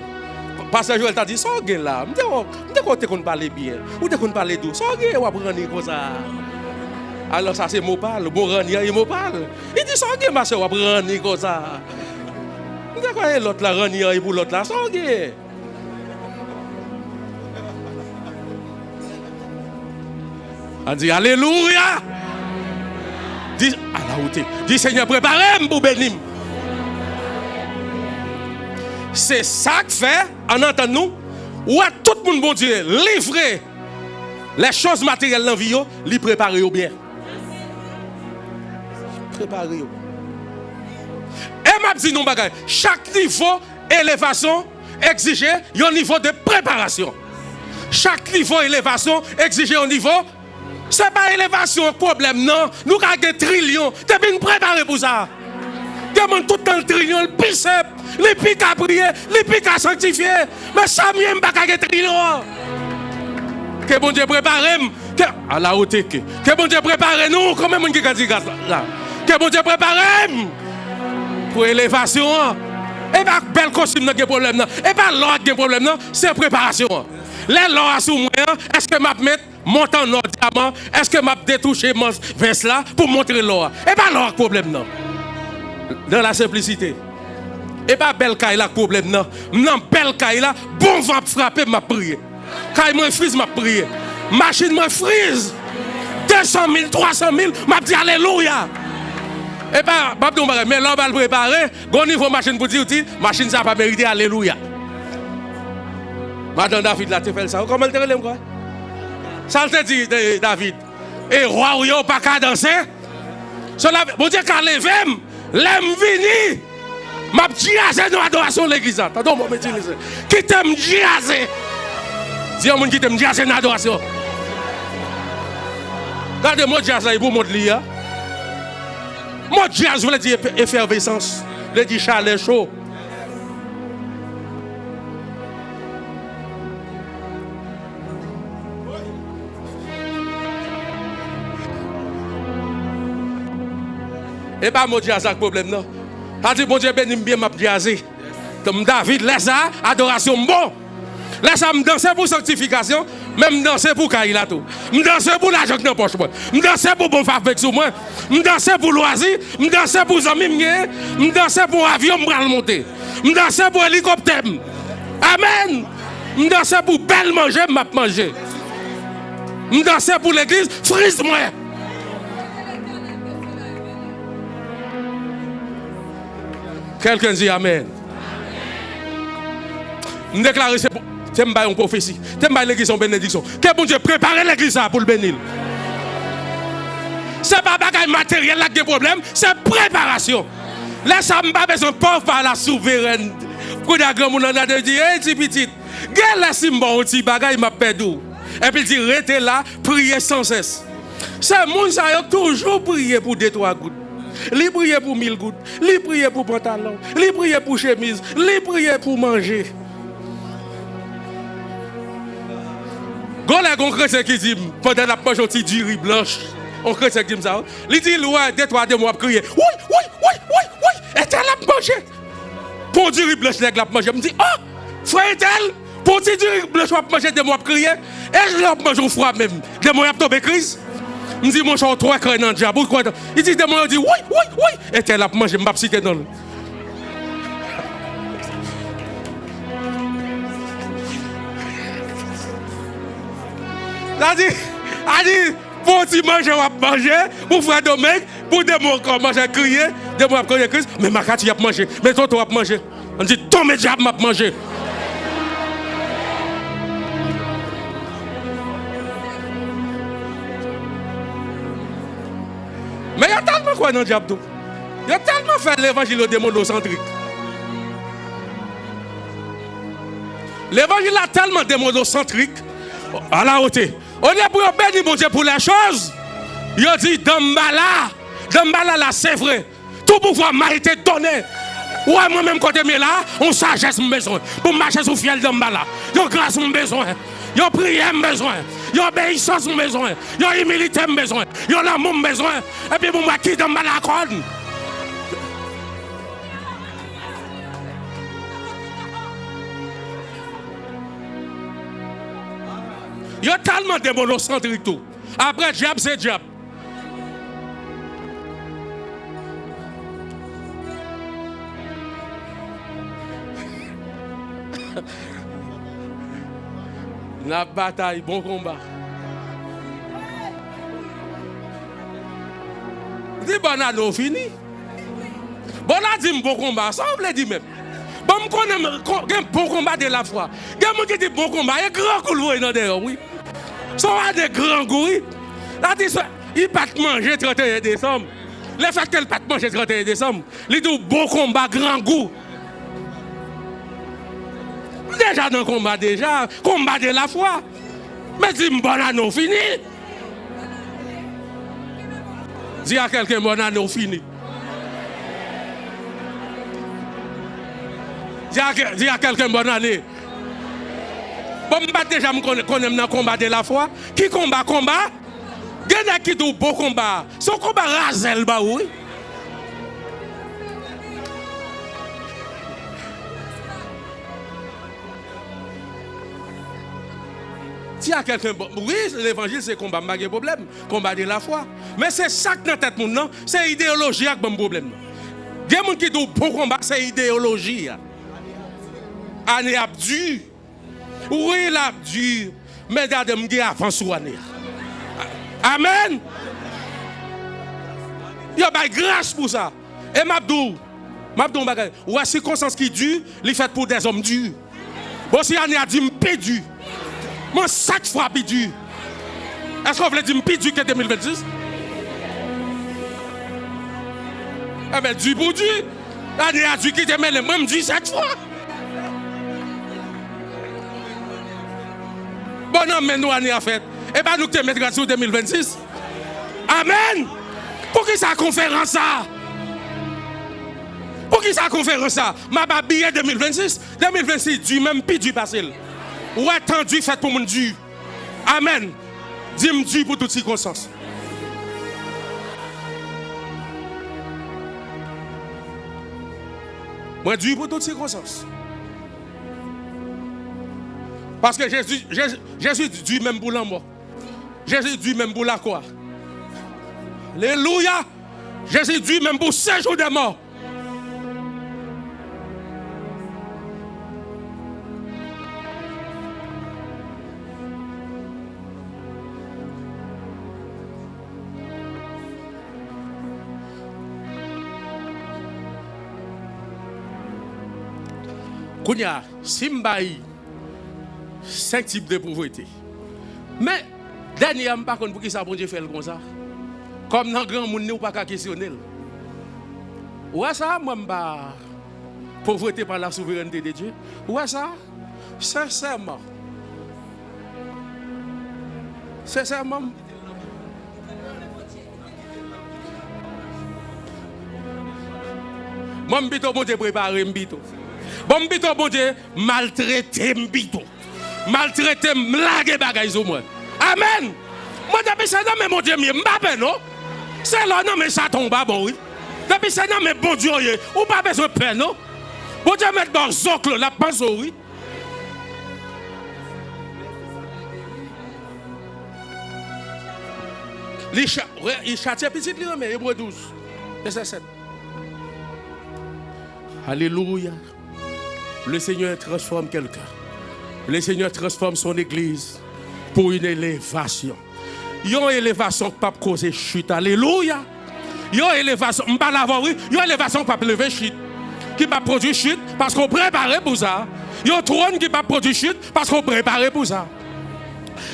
Pasteur Joël t'a dit, ça gagne là, m'te qu'on parler bien, ou te qu'on parler doux, ça gagne ou apprendre comme ça. Alors ça c'est mot parle, bon ranier il mot parle. Il dit ça gagne ma sœur ou apprendre comme ça. M'te quoi l'autre là ranier pour l'autre là, ça gagne. On dit alléluia. Dis à la hauteur. Dis Seigneur préparez-moi pour bénir. C'est ça que fait, en entendant nous, où à tout le monde, bon Dieu, livrer les choses matérielles dans la vie, les préparer bien. préparé. Et m'a dit non bagay, chaque niveau élévation exige un niveau de préparation. Chaque niveau élévation exige un niveau. C'est pas élévation problème non, nous avons des trillions, tu es bien préparé pour ça. Demande tout le temps le trillion, le bicep, les pics à prier, les pics à sanctifier. Mais ça m'aime pas des trillions. Que bon Dieu prépare, à la hauteur, que bon Dieu prépare nous, comme même qui a dit là. Que bon Dieu prépare pour élévation. Et pas bel costume qui a problème, et pas l'or qui a problème, c'est préparation. Les lois sous moi, est-ce que je mettre montant en diamant, est-ce que je détoucher mon veste là pour montrer l'or? Et pas l'or problème non. Dans la simplicité. Et pas belle caille là problème non. Non belle caille là, bon vent frapper m'a prié. Caille moi frise m'a prié. Machine moi frise. 200 000, 300 000, m'a dit alléluia. Et pas mais l'homme va le préparer, bon niveau machine pour dire machine ça pas mérité alléluia. Madame David là tu fais ça. Comment elle te relève quoi? Ça te dit David. Et roi ou yo pas qu'à danser. Cela bon Dieu qu'a levé. L'aime vini, m'a diazé dans l'adoration de l'église. T'entends moi me dire qui t'aime diazé? Dis à mon qui t'aime diazé dans l'adoration. Regardez-moi diazé pour montrer là. Moi diazé veut dire effervescence, veut dire chaleur chaud. Et pas mon Dieu à ça problème non. A dit bon Dieu béni bien m'a diazé. Comme David laisse ça adoration bon. Laisse ça me danser pour sanctification, même danser pour Kaila tout. Me danser pour l'argent dans poche moi. Me danser pour bon avec sous moi. Me danser pour loisir, me danser pour amis me danser pour avion me monter. Me danser pour hélicoptère. Amen. Me danser pour belle manger m'a manger. Me danser pour l'église frise moi. Quelqu'un dit Amen. Je déclare c'est une prophétie. C'est l'église en bénédiction. Que bon Dieu prépare l'église pour le bénir. Ce n'est pas bagaille matériel qui est problème, c'est préparation. Là, ça n'a pas besoin de par la souveraine. Quand il y a grand monde a dit, hey, petit petit, quel est ce bon petit bagaille m'a perdu. Et puis il dit, restez là, priez sans cesse. C'est monde qui a toujours prié pour 2-3 gouttes. Li prier pour 1000 gouttes, li prier pour pantalon, li prier pour chemise, li prier pour manger. Gon la gon chrétien qui dit pendant la poche on ti du riz blanche. On chrétien qui dit ça. Li dit ouais 2-3 mois crier. Oui. Et elle a mangé. Pour du riz blanche nèg la manger. Me dit "Oh, frère tel, pour du riz blanche on manger 2 mois crier et je l'ai mangé froid même. 2 mois tomber crise. Je dis, mon chat, 3 crânes dans le diable. Il dit, il dit, oui. Et elle a mangé, je ne citer dans le. Il dit, pour tu manger, on va manger. Pour faire des mecs, pour des mots qu'on mange à crier, des mots à crier, mais ma carte, il a mangé. Mais toi, tu vas manger. On dit, ton diable m'a mangé. Mais il y a tellement quoi dans le diable. Il y a tellement fait l'évangile démonocentrique. L'évangile a tellement démonocentrique. À la hauteur. On est pour bénir mon Dieu pour les choses. Il a dit Dambala là c'est vrai. Tout pouvoir m'a été donné. Ouais, moi-même quand je suis là, on sagesse mon besoin. Pour marcher sous fiel Dambala. Yo grâce mon besoin. Yo prière mon besoin. Yo obéissance mon besoin. Yo humilité mon besoin. Yo l'amour mon besoin. Et puis pour moi qui Dambala accorde. Il y a tellement de monocentriques tout. Après, diable, c'est diable. La bataille, bon combat. Dis bon anneau fini. Bon là dit bon combat, ça on veut dire même. Bon me connaît bon combat de la foi. Il y a mon qui dit bon combat, il y a grand couloir dans derrière, oui. Ça a des grands goûts. Là dit ça, il pas manger 31 décembre. Le fait qu'elle pas manger 31 décembre, il dit bon combat, grand goût. Déjà dans le combat, combat de la foi. Mais dis-moi, bonne année fini. Dis à quelqu'un, bonne année fini. Dis à quelqu'un, bonne année. Bon, déjà, je connais dans le combat de la foi. Qui combat? Il y a qui dit beau combat. Son combat rasel, bah oui. Si y a quelqu'un, oui, l'évangile c'est combat, pas de problème, combat de la foi. Mais c'est ça que dans la tête, non, c'est idéologie qui a un problème. Il y a des gens qui disent bon combat, c'est idéologie. Année abdu. Oui, l'abdu. Mais regardez, je avant sous année. Amen. Il y a une grâce pour ça. Et Mabdou, ou à circonstance qui dure, il fait pour des hommes durs. Bon, si année a dit, je pédu. Moi, chaque fois, pédu. Est-ce qu'on veut dire pédu que 2026? Eh bien, du pour du. Année a dit qui te met le même du chaque fois. Bon, non, mais nous, année a fait. Et bien, nous te mettre sur 2026. Amen. Pour qui ça conférence ça? Pour qui ça conférence ça? Ma billet 2026. 2026, du même pi du passé. Ou attendu fait pour mon Dieu. Amen. Dis-moi Dieu pour toutes circonstances. Moi, Dieu pour toutes circonstances. Parce que Jésus dit même pour l'amour. Jésus dit même pour la croix. Alléluia. Jésus dit même pour 5 jours de mort. Kounya, Simbaï, 5 types de pauvreté. Mais, dernièrement, par contre, pour qui ça, bon Dieu fait comme ça? Comme dans le grand monde, nous ne pouvons pas questionner. Où est ça, moi, pauvreté par la souveraineté de Dieu? Où est ça? Sincèrement. Sincèrement. Moi, je suis bon Dieu préparé, bon, mbito bon Dieu, maltraité mbito. Maltraité m'lague bagay sur moi. Amen. Moi depuis ça mais mon Dieu, m'bapé non. C'est là non mais ça tombe bon oui. Depuis ça mais bon Dieu, ou pas besoin de peine non. Bon Dieu mettre bon zocle la pense oui. Il châtie petit li mais Hébreu 12. Verset 7. Alléluia. Le Seigneur transforme quelqu'un. Le Seigneur transforme son église pour une élévation. Une élévation qui ne peut pas causer chute. Alléluia. Une élévation, je ne pas l'avoir, oui. Une élévation qui ne peut pas lever chute. Qui ne peut pas produire chute parce qu'on prépare pour ça. Un trône qui ne peut pas produire chute parce qu'on prépare pour ça.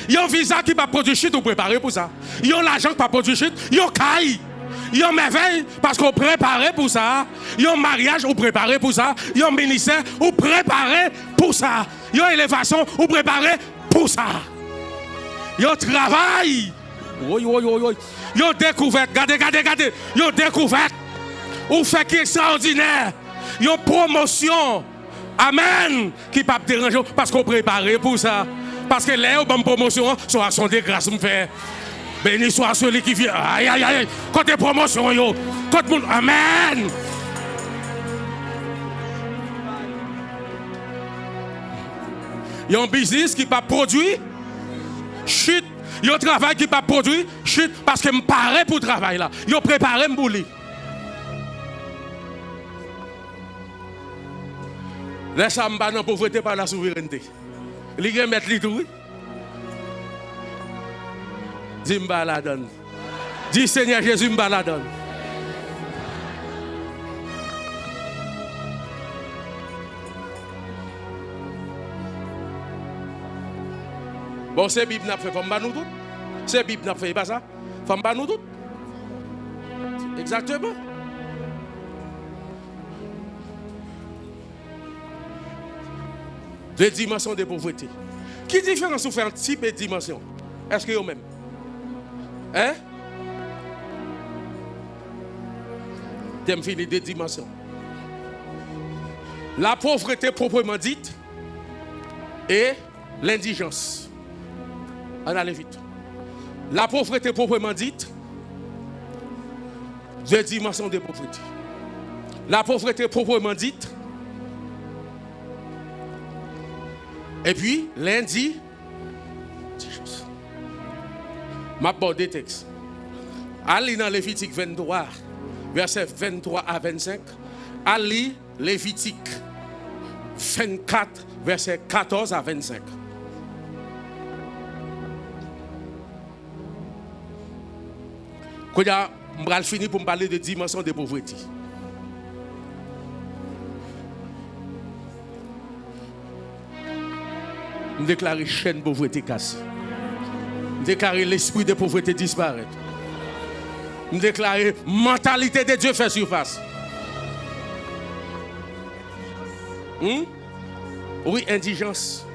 Un visa qui ne peut pas produire chute, on prépare pour ça. Un argent qui ne peut pas produire chute, un caille. Il y a une merveille parce qu'on prépare pour ça. Il y a un mariage, on prépare pour ça. Il y a un ministère, on prépare pour ça. Il y a une élévation, on prépare pour ça. Il y a un travail. Il y a une découverte. Regardez. Il y a une découverte. On fait qui est extraordinaire. Il y a une promotion. Amen. Qui ne peut pas déranger parce qu'on prépare pour ça. Parce que là, on promotion, soit son de grâce me fait. Béni soit celui qui vient. Aïe, aïe, aïe. Côté promotion, yo. Tout le monde. Amen. Il y a un business qui ne peut pas produire. Chute. Il y a un travail qui ne peut pas produire. Chute. Parce que je me parais pour le travail là. Il y a préparé pour lui. Laisse-moi me battre dans la pauvreté par la souveraineté. Il y a mettre tout. Dis m'ba la donne. Dis Seigneur Jésus m'ba la donne. Bon, c'est Bible n'a fait, faut m'ba nous tout. C'est Bible n'a fait, pas ça. Faut m'ba nous tout. Exactement. Deux dimensions de pauvreté. Qui différence entre un type et dimension? Est-ce que vous même? Hein? T'aimes fini deux dimensions. La pauvreté proprement dite et l'indigence. On allait vite. La pauvreté proprement dite, deux dimensions de pauvreté. La pauvreté proprement dite, et puis l'indigence. M'aborde des textes. Allez dans Lévitique 23, verset 23 à 25. Allez Lévitique 24, verset 14 à 25. Quand je vais finir pour me parler de dimension de pauvreté. Je déclare chaîne de pauvreté cassée. Je déclare l'esprit de pauvreté disparaître. Je déclare mentalité de Dieu faire surface. Oui, indigence.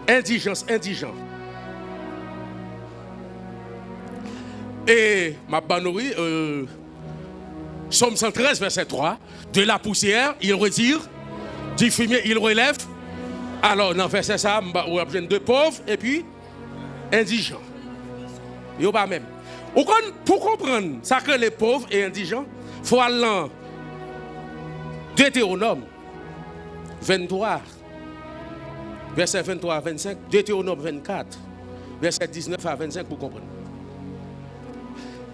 Indigence, indigent. Et ma banourie, Somme 113, verset 3, de la poussière, il retire, du fumier, il relève. Alors, dans verset ça, on a besoin de pauvres et puis indigents. Il n'y a pas même. Pour comprendre ça que les pauvres et indigents, il faut aller dans Deutéronome 23, verset 23 à 25, Deutéronome 24, verset 19 à 25 pour comprendre.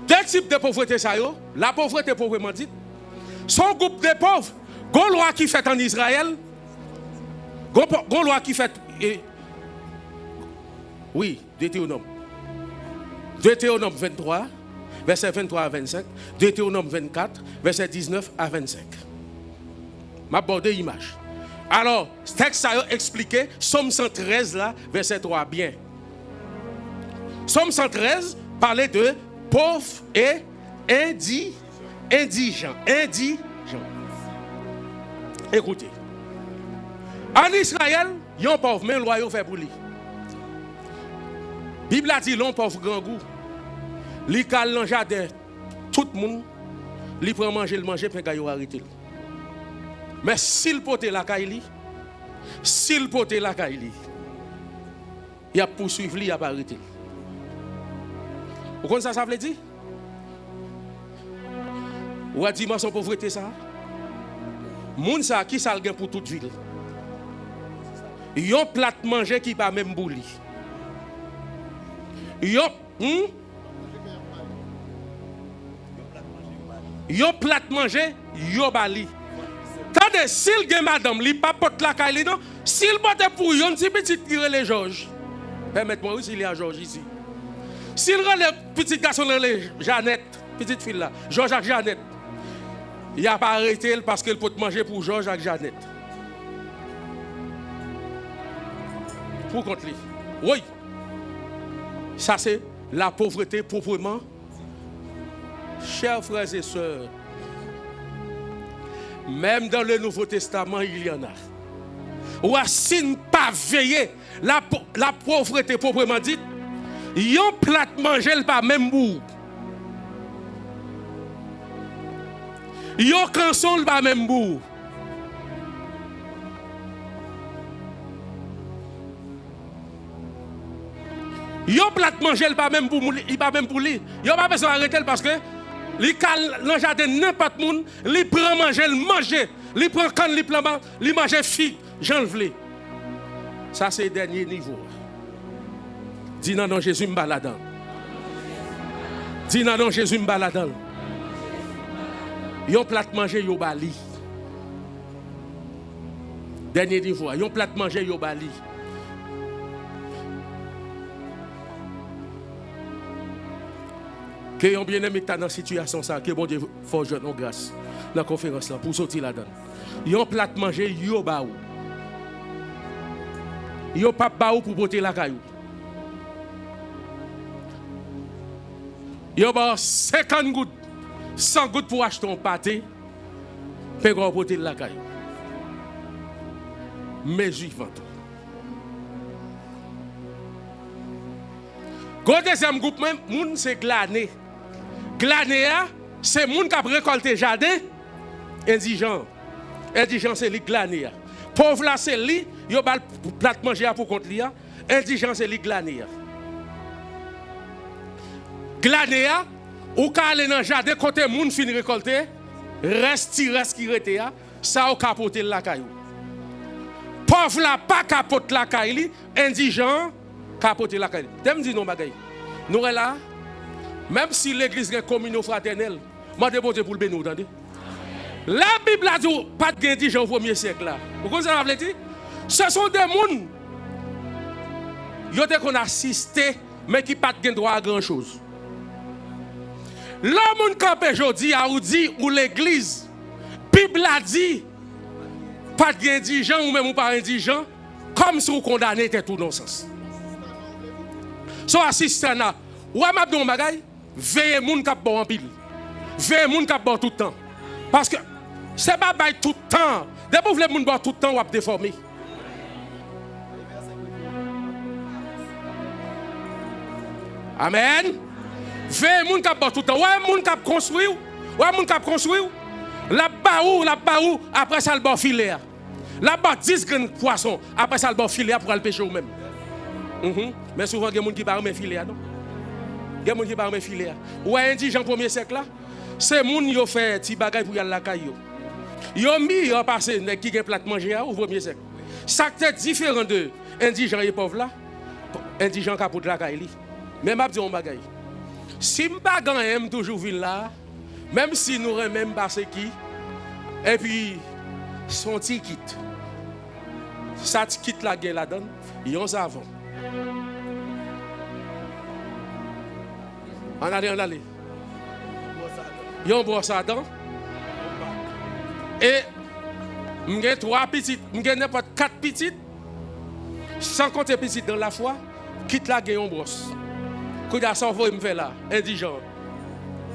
Deux types de pauvreté, ça y est. La pauvreté proprement dite. Son groupe de pauvres, une loi qui fait en Israël, une loi qui fait. Oui, Deutéronome. Deutéronome 23, verset 23 à 25. Deutéronome 24, verset 19 à 25. M'aborde l'image. Alors, ce texte a expliqué, Somme 113, là, verset 3, bien. Somme 113 parlait de pauvres et indigents. Écoutez. En Israël, il y a un pauvre, mais le roi fait pour lui. La Bible a dit l'homme pauvre grand goût. Il cale dans le jardin, tout le monde, il prend manger, le manger, puis il arrête. Mais s'il pote la caille, il a poursuivi, il a pas arrêté. Vous comprenez ça veut dire? Ou a dimension pauvreté ça? Moun ça qui ça gain pour toute ville. Yon plat manger qui pas même bouli. Yon plat manger yo bali. Tandis s'il gen madame li pas porte la caille non, s'il porte pour yon petit petit tirer les Georges. Permettez-moi aussi il y a Georges ici. S'il relève petit garçon relève Jeannette, petite fille là, Georges avec Jeannette. Il n'a pas arrêté parce qu'il peut manger pour Georges avec Jeannette. Pour contre lui. Oui. Ça c'est la pauvreté proprement. Chers frères et sœurs, même dans le Nouveau Testament, il y en a. Ou si pas veiller la pauvreté proprement dite, yon plat manger pas même bout. Yon canson pas même bout. Yon plat manger pas même bout, il pas même pour lui. Yon pas besoin d'arrêter parce que li kal dans jardin n'importe monde, li prend manger, le manger, li prend quand li prend, li manger figue, j'en vle. Ça c'est le dernier niveau. Dis non, Jésus me balade. Dis non, Jésus me balade. Yon plat manger yo bali. Dernier niveau, yon plat manger yo bali. Que yon bien-aimé qui est dans la situation ça, que bon Dieu faut jeune grâce dans la conférence là pour sortir là-dedans. Yon plat manger yo baou. Yo pas baou pour porter la caillou. Yo ba 50 gouttes 100 gouttes pour acheter un pâté, puis on porte la caille. Mais suivant. Le deuxième groupe, même, c'est glané. Glané, c'est moun qui a récolté jardin, indigent. Indigent, c'est les glané. Pauvre là, c'est lui, il a plat manger pour contre lui. Indigent, c'est les glané. Glané, ou quand aller dans le jardin, côté moun fin récolter, reste qui rete, ça ou capoter la caillou. Pauvre là, pas capote la caillou, indigent, capoter la caillou. T'aimes dire non, bagay. Nous sommes là, même si l'église est communion fraternelle, moi je pour le bénir, entendez? La Bible a dit, pas de indigent au 1er siècle là. Vous comprenez ce que ça veut dire? Ce sont des gens qui ont assisté, mais qui n'ont pas de droit à grand chose. L'homme qui est aujourd'hui, a dit, ou l'église, la Bible a dit, pas d'indigent ou même pas indigent, comme si vous condamnez tout non-sens. So assistant là, ou m'a dit un bagay, veillez moun k'ap bon en pile. Veillez moun k'ap bon tout le temps. Parce que c'est pas bail tout le temps. Dès que vous voulez moun bon tout le temps, ou ap déformer. Amen. Veillez moun k'ap bon tout le temps. Ouais moun k'ap construire, ouais moun k'ap construire. La baou, après ça le bon filet. La bas 10 grands poissons, après ça le bon filet pour aller pêcher ou même. Mais souvent, il y a des gens qui parlent de filet. Il y a des gens qui parlent de filet. Ou indigent premier siècle là, c'est les gens qui ont fait des bagages pour y aller à la caille. Ils ont mis, ils ont passé, qui ont plat manger au premier siècle. Ça est différent de indigent et pauvre là. Indigent qui de la caille. Mais je dis un bagage. Si je ne pas gagner, toujours vivre là, même si nous ne même pas qui, et puis son petit kit. Ça quitte la gueule là-dedans, ils ont savon. On allait. Ils ont brossé à dents. Et j'ai 3 petites, j'ai n'importe 4 petites, sans compter petites dans la foi, quitte la gueule, on brosse. Quand il a ça, il me fait là, indigent.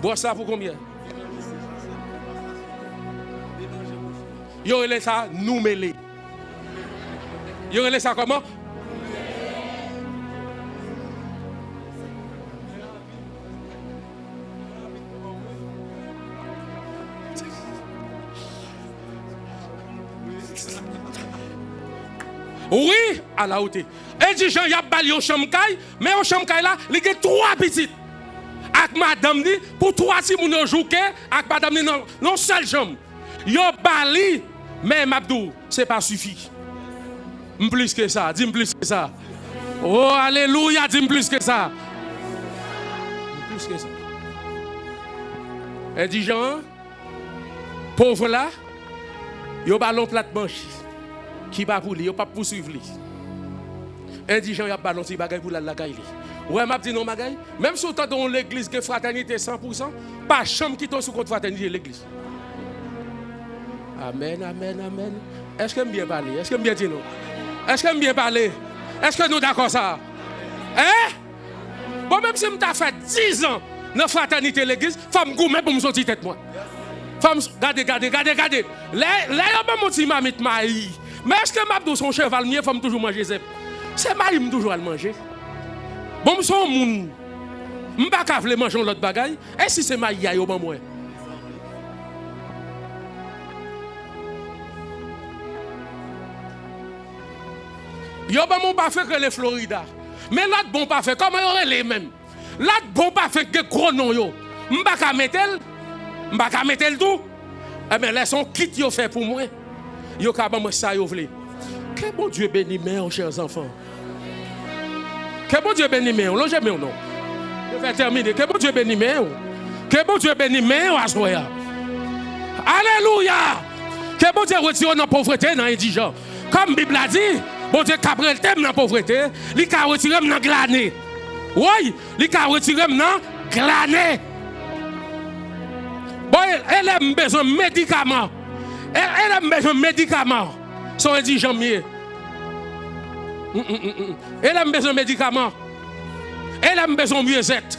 Brosse ça pour combien? Ils ont laissé ça nous mêler. Ils ont laissé ça comment? Oui, à la hauteur. Indigent, il y a bali au chambre, mais au chambre là, il y a 3 petites. Avec madame, pour 3 si vous jouez, avec madame, non seule chambre. Il y a bali, mais Mabdou, ce n'est pas suffit. Plus que ça, dis-moi plus que ça. Oh, alléluia, dis-moi plus que ça. Plus que ça. Indigent, pauvre là, il y a un ballon plat manche. Qui va pour lui, il ne pas poursuivre lui. Indigent, il y a un ballon qui va pour la caille. Ouais, m'a dit non, magaille. Même si on dans l'église que fraternité 100%, pas chambre qui tombe sous contre fraternité l'église. Amen, amen, amen. Est-ce que je bien parler? Est-ce que je bien dire non? Est-ce que je bien parler? Est-ce que nous d'accord ça? Hein? Bon, même si je t'ai fait 10 ans dans la fraternité l'église, femme gourmet pour me sortir tête moi. Femme, regardez. Là, il y a un petit mamite maï. Mais est-ce que Mabdou son cheval mieux faut toujours manger zep? C'est maï toujours à manger. Bon, son moun. M'pa ka vle manger l'autre bagaille. Et si c'est maï ya yo ban moi? Yo ban mon pas fait que les Florida. Mais l'autre bon pas fait comment yo les mêmes. L'autre bon pas fait que gros non yo. M'pa ka mettel tout. Eh bien laisse son kit yo fait pour moi. Yo ka ban moi ça yo vle. Que bon Dieu bénisse mes chers enfants. Que bon Dieu bénisse mes, longez mes non. Je vais terminer. Que bon Dieu bénisse mes. Que bon Dieu bénisse mes asoya. Alléluia. Que bon Dieu retire dans pauvreté dans indigent. Comme Bible a dit, bon Dieu cabrel thème dans pauvreté, il ka retirer dans glané. Oui, il ka retirer dans glané. Bon, elle a besoin de médicaments. Elle a besoin de médicaments. Son indigent mieux. Elle a besoin de médicaments. Elle a besoin de mieux-être.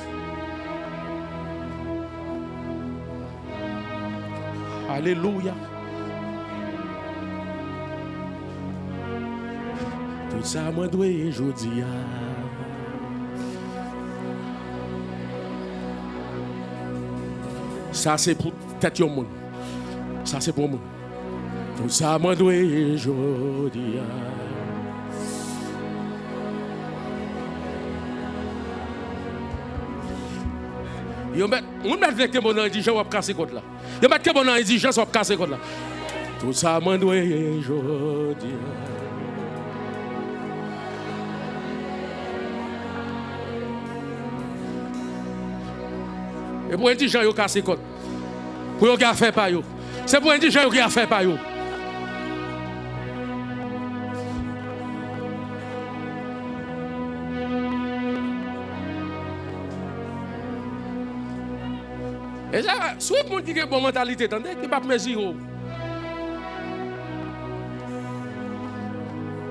Alléluia. Tout ça, moi, dois aujourd'hui. Ça, c'est pour tête au monde. Ça, c'est pour moi. Tout ça, moi, dois aujourd'hui. Yo met que mon indigent va casser contre là. Yo met que mon indigent va casser contre là. Tout ça m'en doit aujourd'hui. Et pour indigent yo casser contre. Pour yo gars faire pas yo. C'est pour indigent yo qui a fait pas yo. Et ça, si vous avez une bonne mentalité, il n'y a pas de zéro.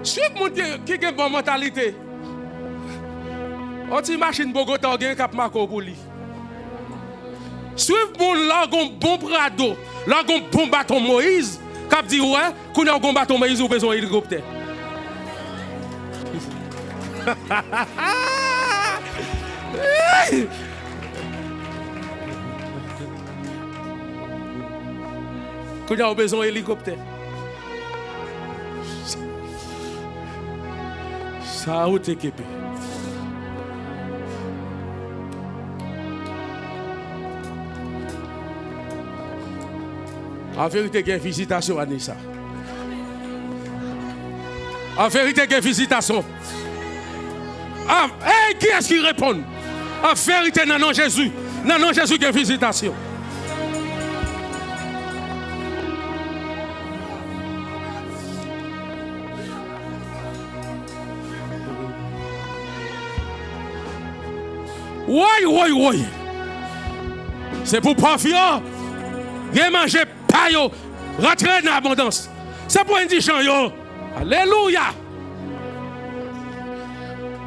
Si vous avez une bonne mentalité, on a une machine Bogota qui a marqué pour lui. Si vous avez un bon Prado, un bon bâton Moïse, qui a dit ouais, qu'on a un bon bâton Moïse, vous avez besoin d'un hélicoptère. Qu'on a besoin d'un hélicoptère. Ça a été équipé. En vérité, il y a une visitation à Nissa. En vérité, il y a une visitation. Hey, qui est-ce qui répond? En vérité, non, Jésus. Non, Jésus, il y a une visitation. Oui. C'est pour profiter. Bien manger, pas yo. Rentrer dans l'abondance. C'est pour indigent yo. Alléluia.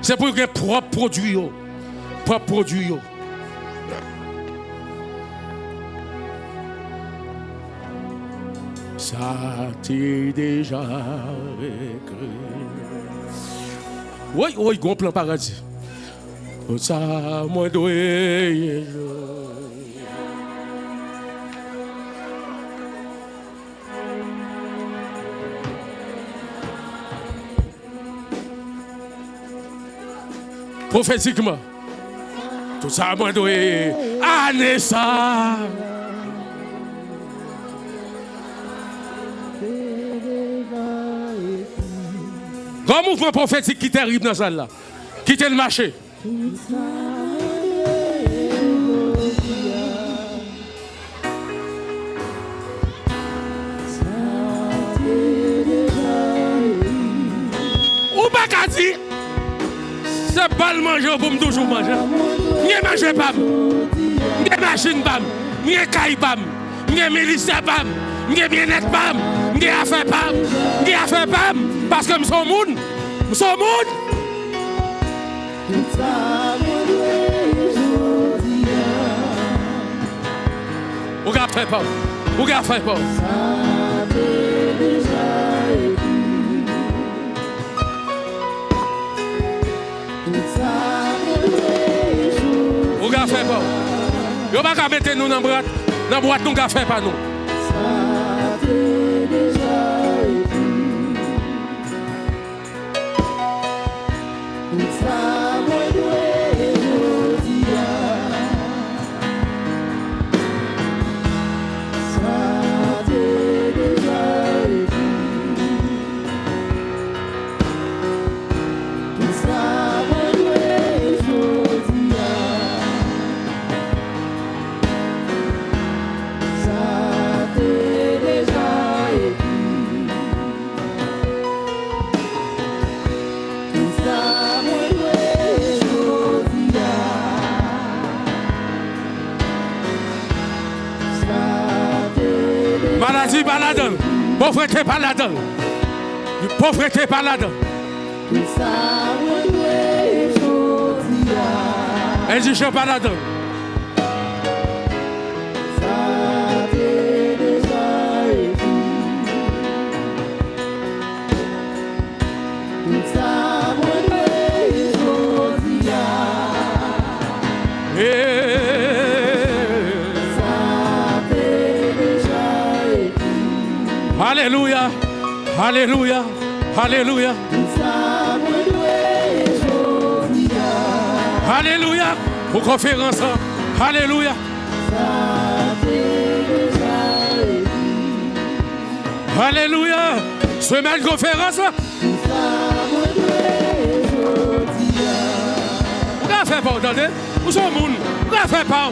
C'est pour les propres produits yo. Propres produits yo. Ça t'est déjà écrit. Oui, grand plan paradis. Ça moi doit. Prophétiquement, tout ça moi doit. Année ça. Grand mouvement prophétique qui t'arrive dans celle là, quittez le marché. Ou pas qu'à dire, c'est pas le manger pour me toujours manger. N'y manger pas, n'y machine pas, n'y caille pas, n'y milice pas, n'y bien-être pas, n'y affaire pas, n'y affaire pas, parce que nous sommes monde, nous sommes monde. Ou gars fait pas, ou gars fait pas. Ou gars fait pas. Yo pas qu'à mettre nous dans boîte nous gars fait pas nous. Maladie pas là-dedans. Pauvreté pas là-dedans. Pauvreté pas là-dedans. Indigent pas là-dedans. Alléluia. Alléluia. Alléluia. Alléluia. Pour conférence. Alléluia. Alléluia. Semaine conférence. Vous faites pas, attendez. Vous êtes monde. Vous faites pas.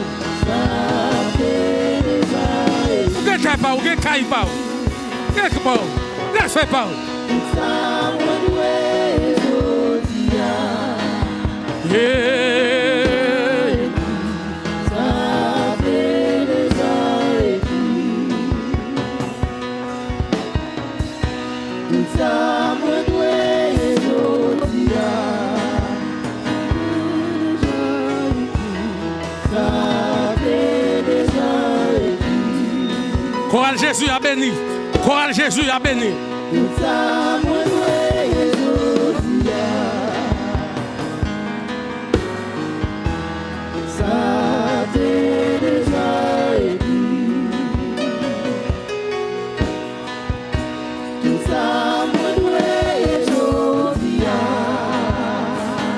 Vous ne faites pas. Vous ne faites pas. Quelque part. Ne faites pas. Chorale Jésus a béni. Chorale Jésus a béni.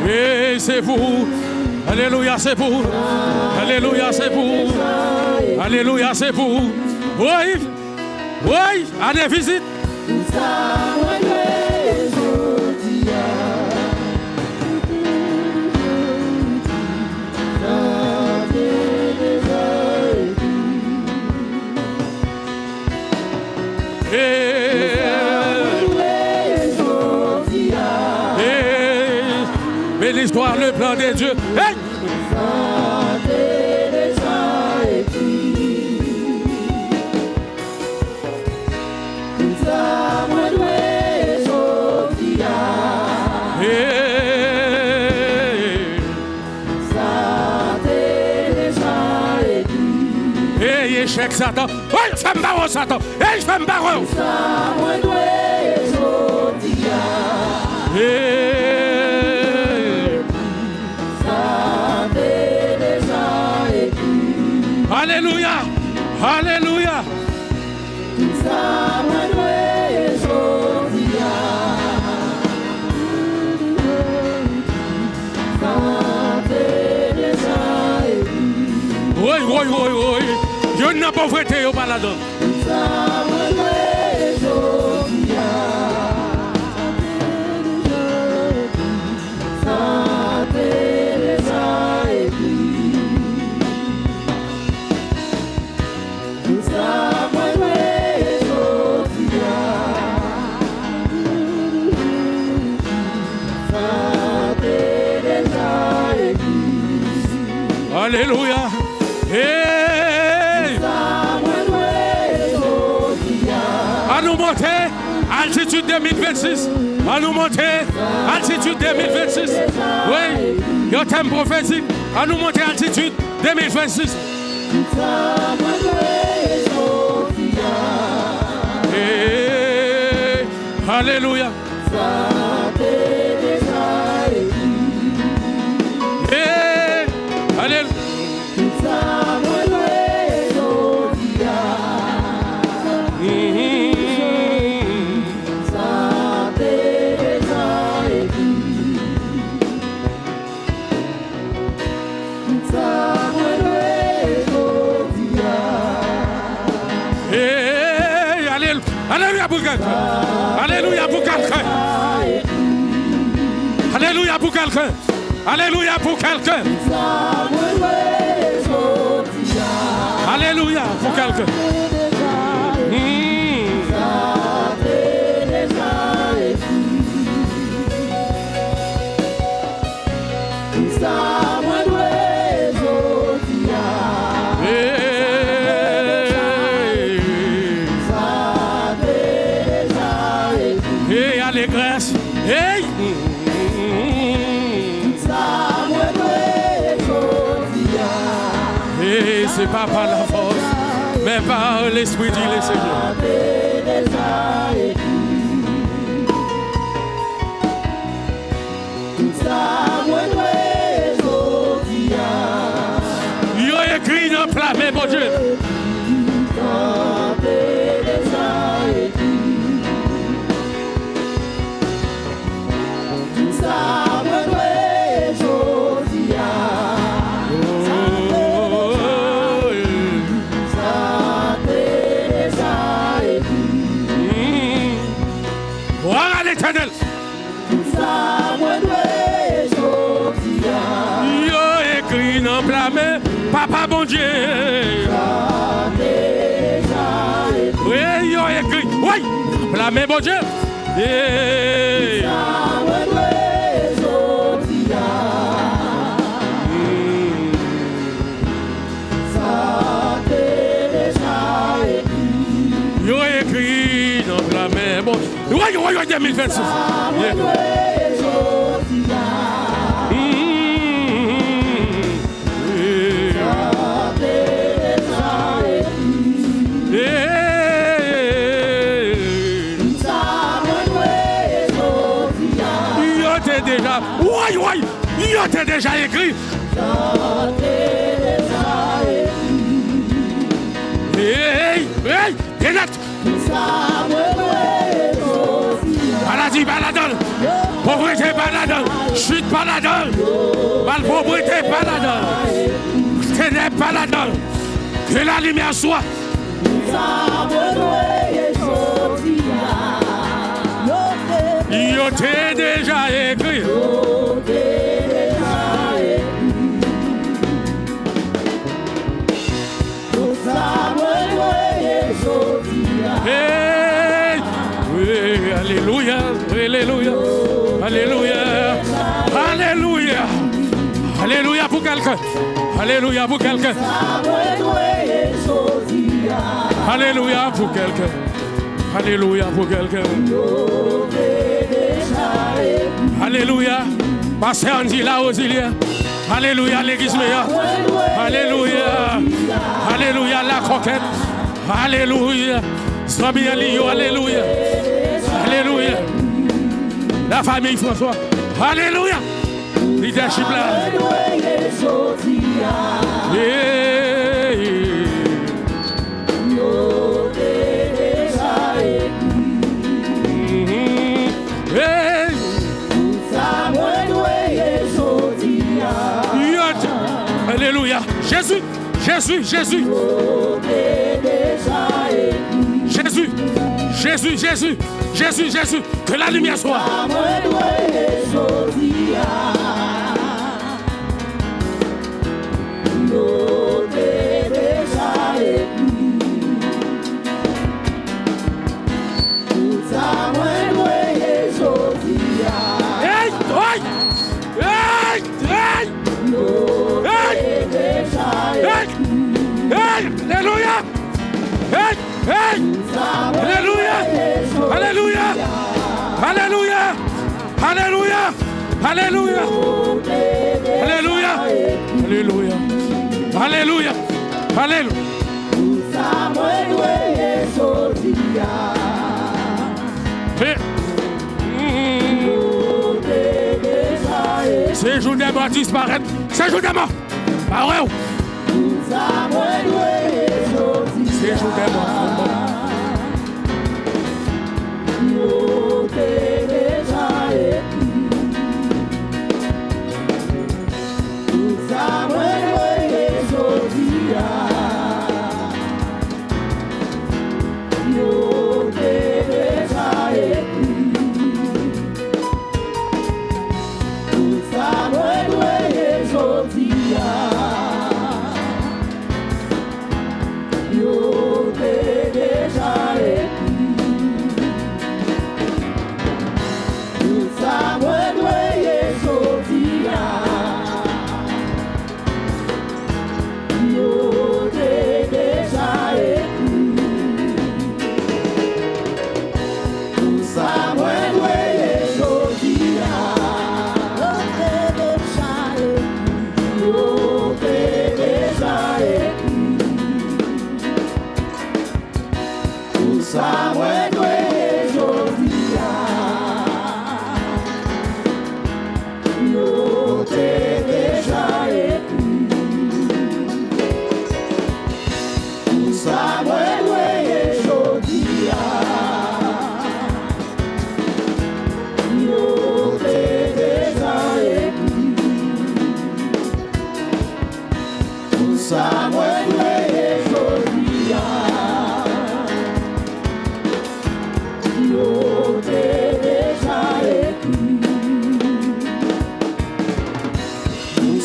Et c'est pour vous. Alléluia, c'est pour vous. Alléluia, c'est pour vous. Alléluia, c'est pour vous. Oui, oui, allez visite. Mais l'histoire, le plan de Dieu. Hey! Échec Satan. Oui, femme baron Satan. Hey, femme baron. Alléluia. Alléluia. Oui, oui, oui, oui. Je n'ai pas voté au balado. Alléluia. Hey. À nous monter, altitude 2026. À nous monter, altitude 2026. Oui, il y a un thème prophétique. À nous monter, altitude 2026. Hey. Alléluia. Hey. Alléluia. Alléluia pour quelqu'un. Alléluia pour quelqu'un. Alléluia pour quelqu'un. Alléluia pour quelqu'un. Alléluia pour quelqu'un. Hey, allégresse. Hey. Et c'est pas par la force, mais par l'Esprit, dit le Seigneur. Il y a écrit dans le plat, mais bon Dieu. écrit dans la main, papa bon Dieu. Oui, il a écrit, oui, la main bon Dieu. Il a écrit dans la main bon Dieu. Oui, 2026. Oui, il a déjà écrit. Hey, Renate. Maladie, baladole. Pauvreté, baladole. Chute, baladole. Malpropreté, baladole. Ténèbres, baladole. Que la lumière soit. Il a déjà écrit. Hey, oui, alléluia, alléluia, alléluia, alléluia, alléluia pour quelqu'un, alléluia pour quelqu'un, alléluia pour quelqu'un, alléluia pour quelqu'un, alléluia, pasteur Andy là auxiliaire, alléluia l'église meilleure, alléluia, alléluia la conquête. Alléluia. Alléluia. Alléluia. La famille François. Alléluia. Leadership là. Alléluia. Jésus. Jésus, Jésus. Jésus, Jésus, Jésus, Jésus, Jésus, que la lumière soit. Hey, hey, hey, hey. Hey, hey, alléluia. Hey, hey, alléluia. Alléluia. Alléluia. Alléluia. Alléluia. Alléluia. Alléluia. Alléluia. Alléluia. Ces jours des morts disparaissent. Ces jours des morts. Pas vrai. Ces jours des morts.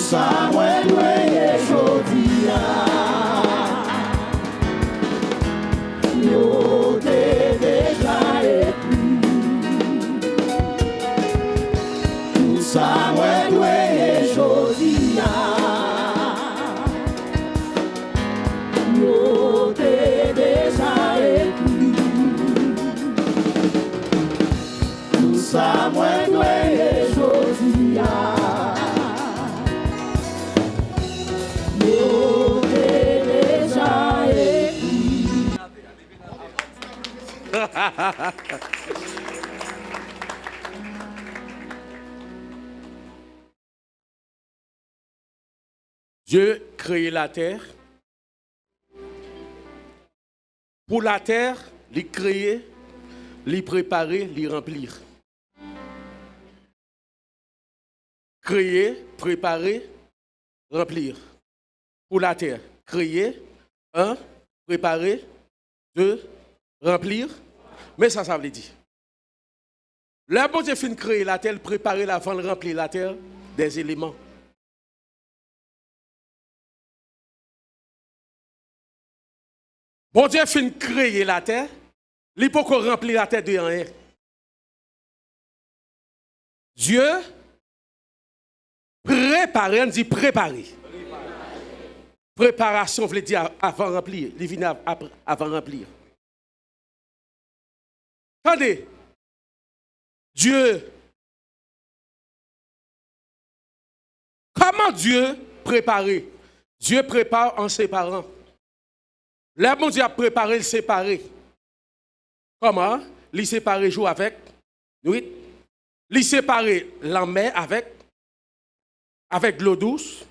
ça, moi, doye jodia. Yo te déjà écrit. Tout ça, moi, doye jodia. Yo te déjà écrit. Tout ça, moi, doye jodia. Dieu créé la terre. Pour la terre, les créer, les préparer, les remplir. Créer, préparer, remplir. Pour la terre, créer, un, préparer, deux, remplir. Mais ça veut dire. Le bon Dieu fin créer la terre, préparer avant de remplir la terre des éléments. Bon Dieu fin créer la terre, il peut remplir la terre de rien. Dieu prépare, on dit préparer. Préparation veut dire avant remplir, il vient avant remplir. Attendez, Dieu, comment Dieu prépare? Dieu prépare en séparant. Là, bon Dieu a préparé le séparer. Comment? Il sépare jour avec nuit. Il sépare la mer avec de l'eau douce.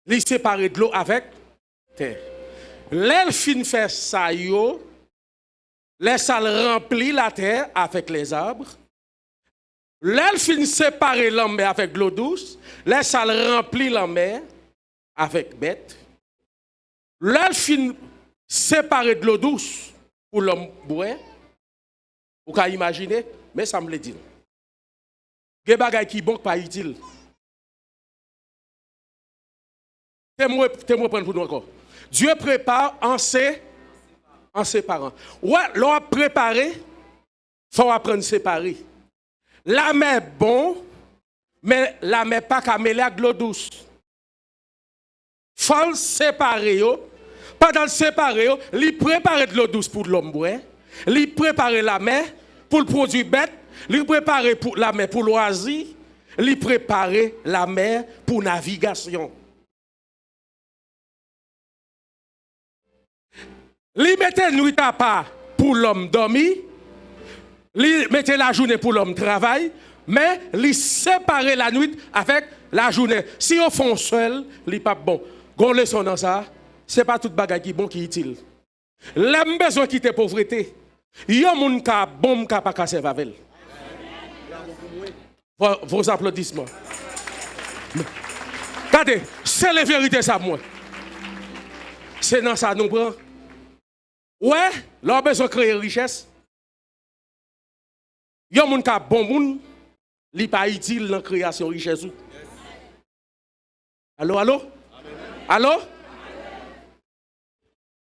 Il sépare de l'eau avec terre. L'elfine fait ça, laisse remplir la terre avec les arbres. L'elfine sépare la mer avec de l'eau douce. Laisse remplir la mer avec bête. L'elfine sépare de l'eau douce pour l'homme boire. Vous pouvez imaginer, mais ça me le dit. Il y a des choses qui sont pas utiles. T'es-moi prendre pour nous encore. Dieu prépare en séparant. Ouais, l'on a préparé, il faut apprendre à séparer. La mer est bon, mais la mer pas qu'à mêler avec l'eau douce. Il faut le séparer. Pendant le séparer, il prépare de l'eau douce pour l'homme boire. Il prépare la mer pour le produit bête. Il prépare la mer pour loisir. Il prépare la mer pour navigation. Il mettait nuit à part pour l'homme dormir. Il mettait la journée pour l'homme travailler. Mais il sépare la nuit avec la journée. Si on fait seul, il n'est pas bon. Gon leçon dans ça, c'est pas tout bagage qui bon qui est utile. L'homme besoin quitter pauvreté. Yon moun ka bon ka pas casser avec. Vos applaudissements. Regardez, c'est la vérité ça moi. C'est dans ça nous prend. Ouais, l'on besoin créer richesse. Yon moun ka bon moun, li pas utile dans création richesse. Allô, allô? Allô?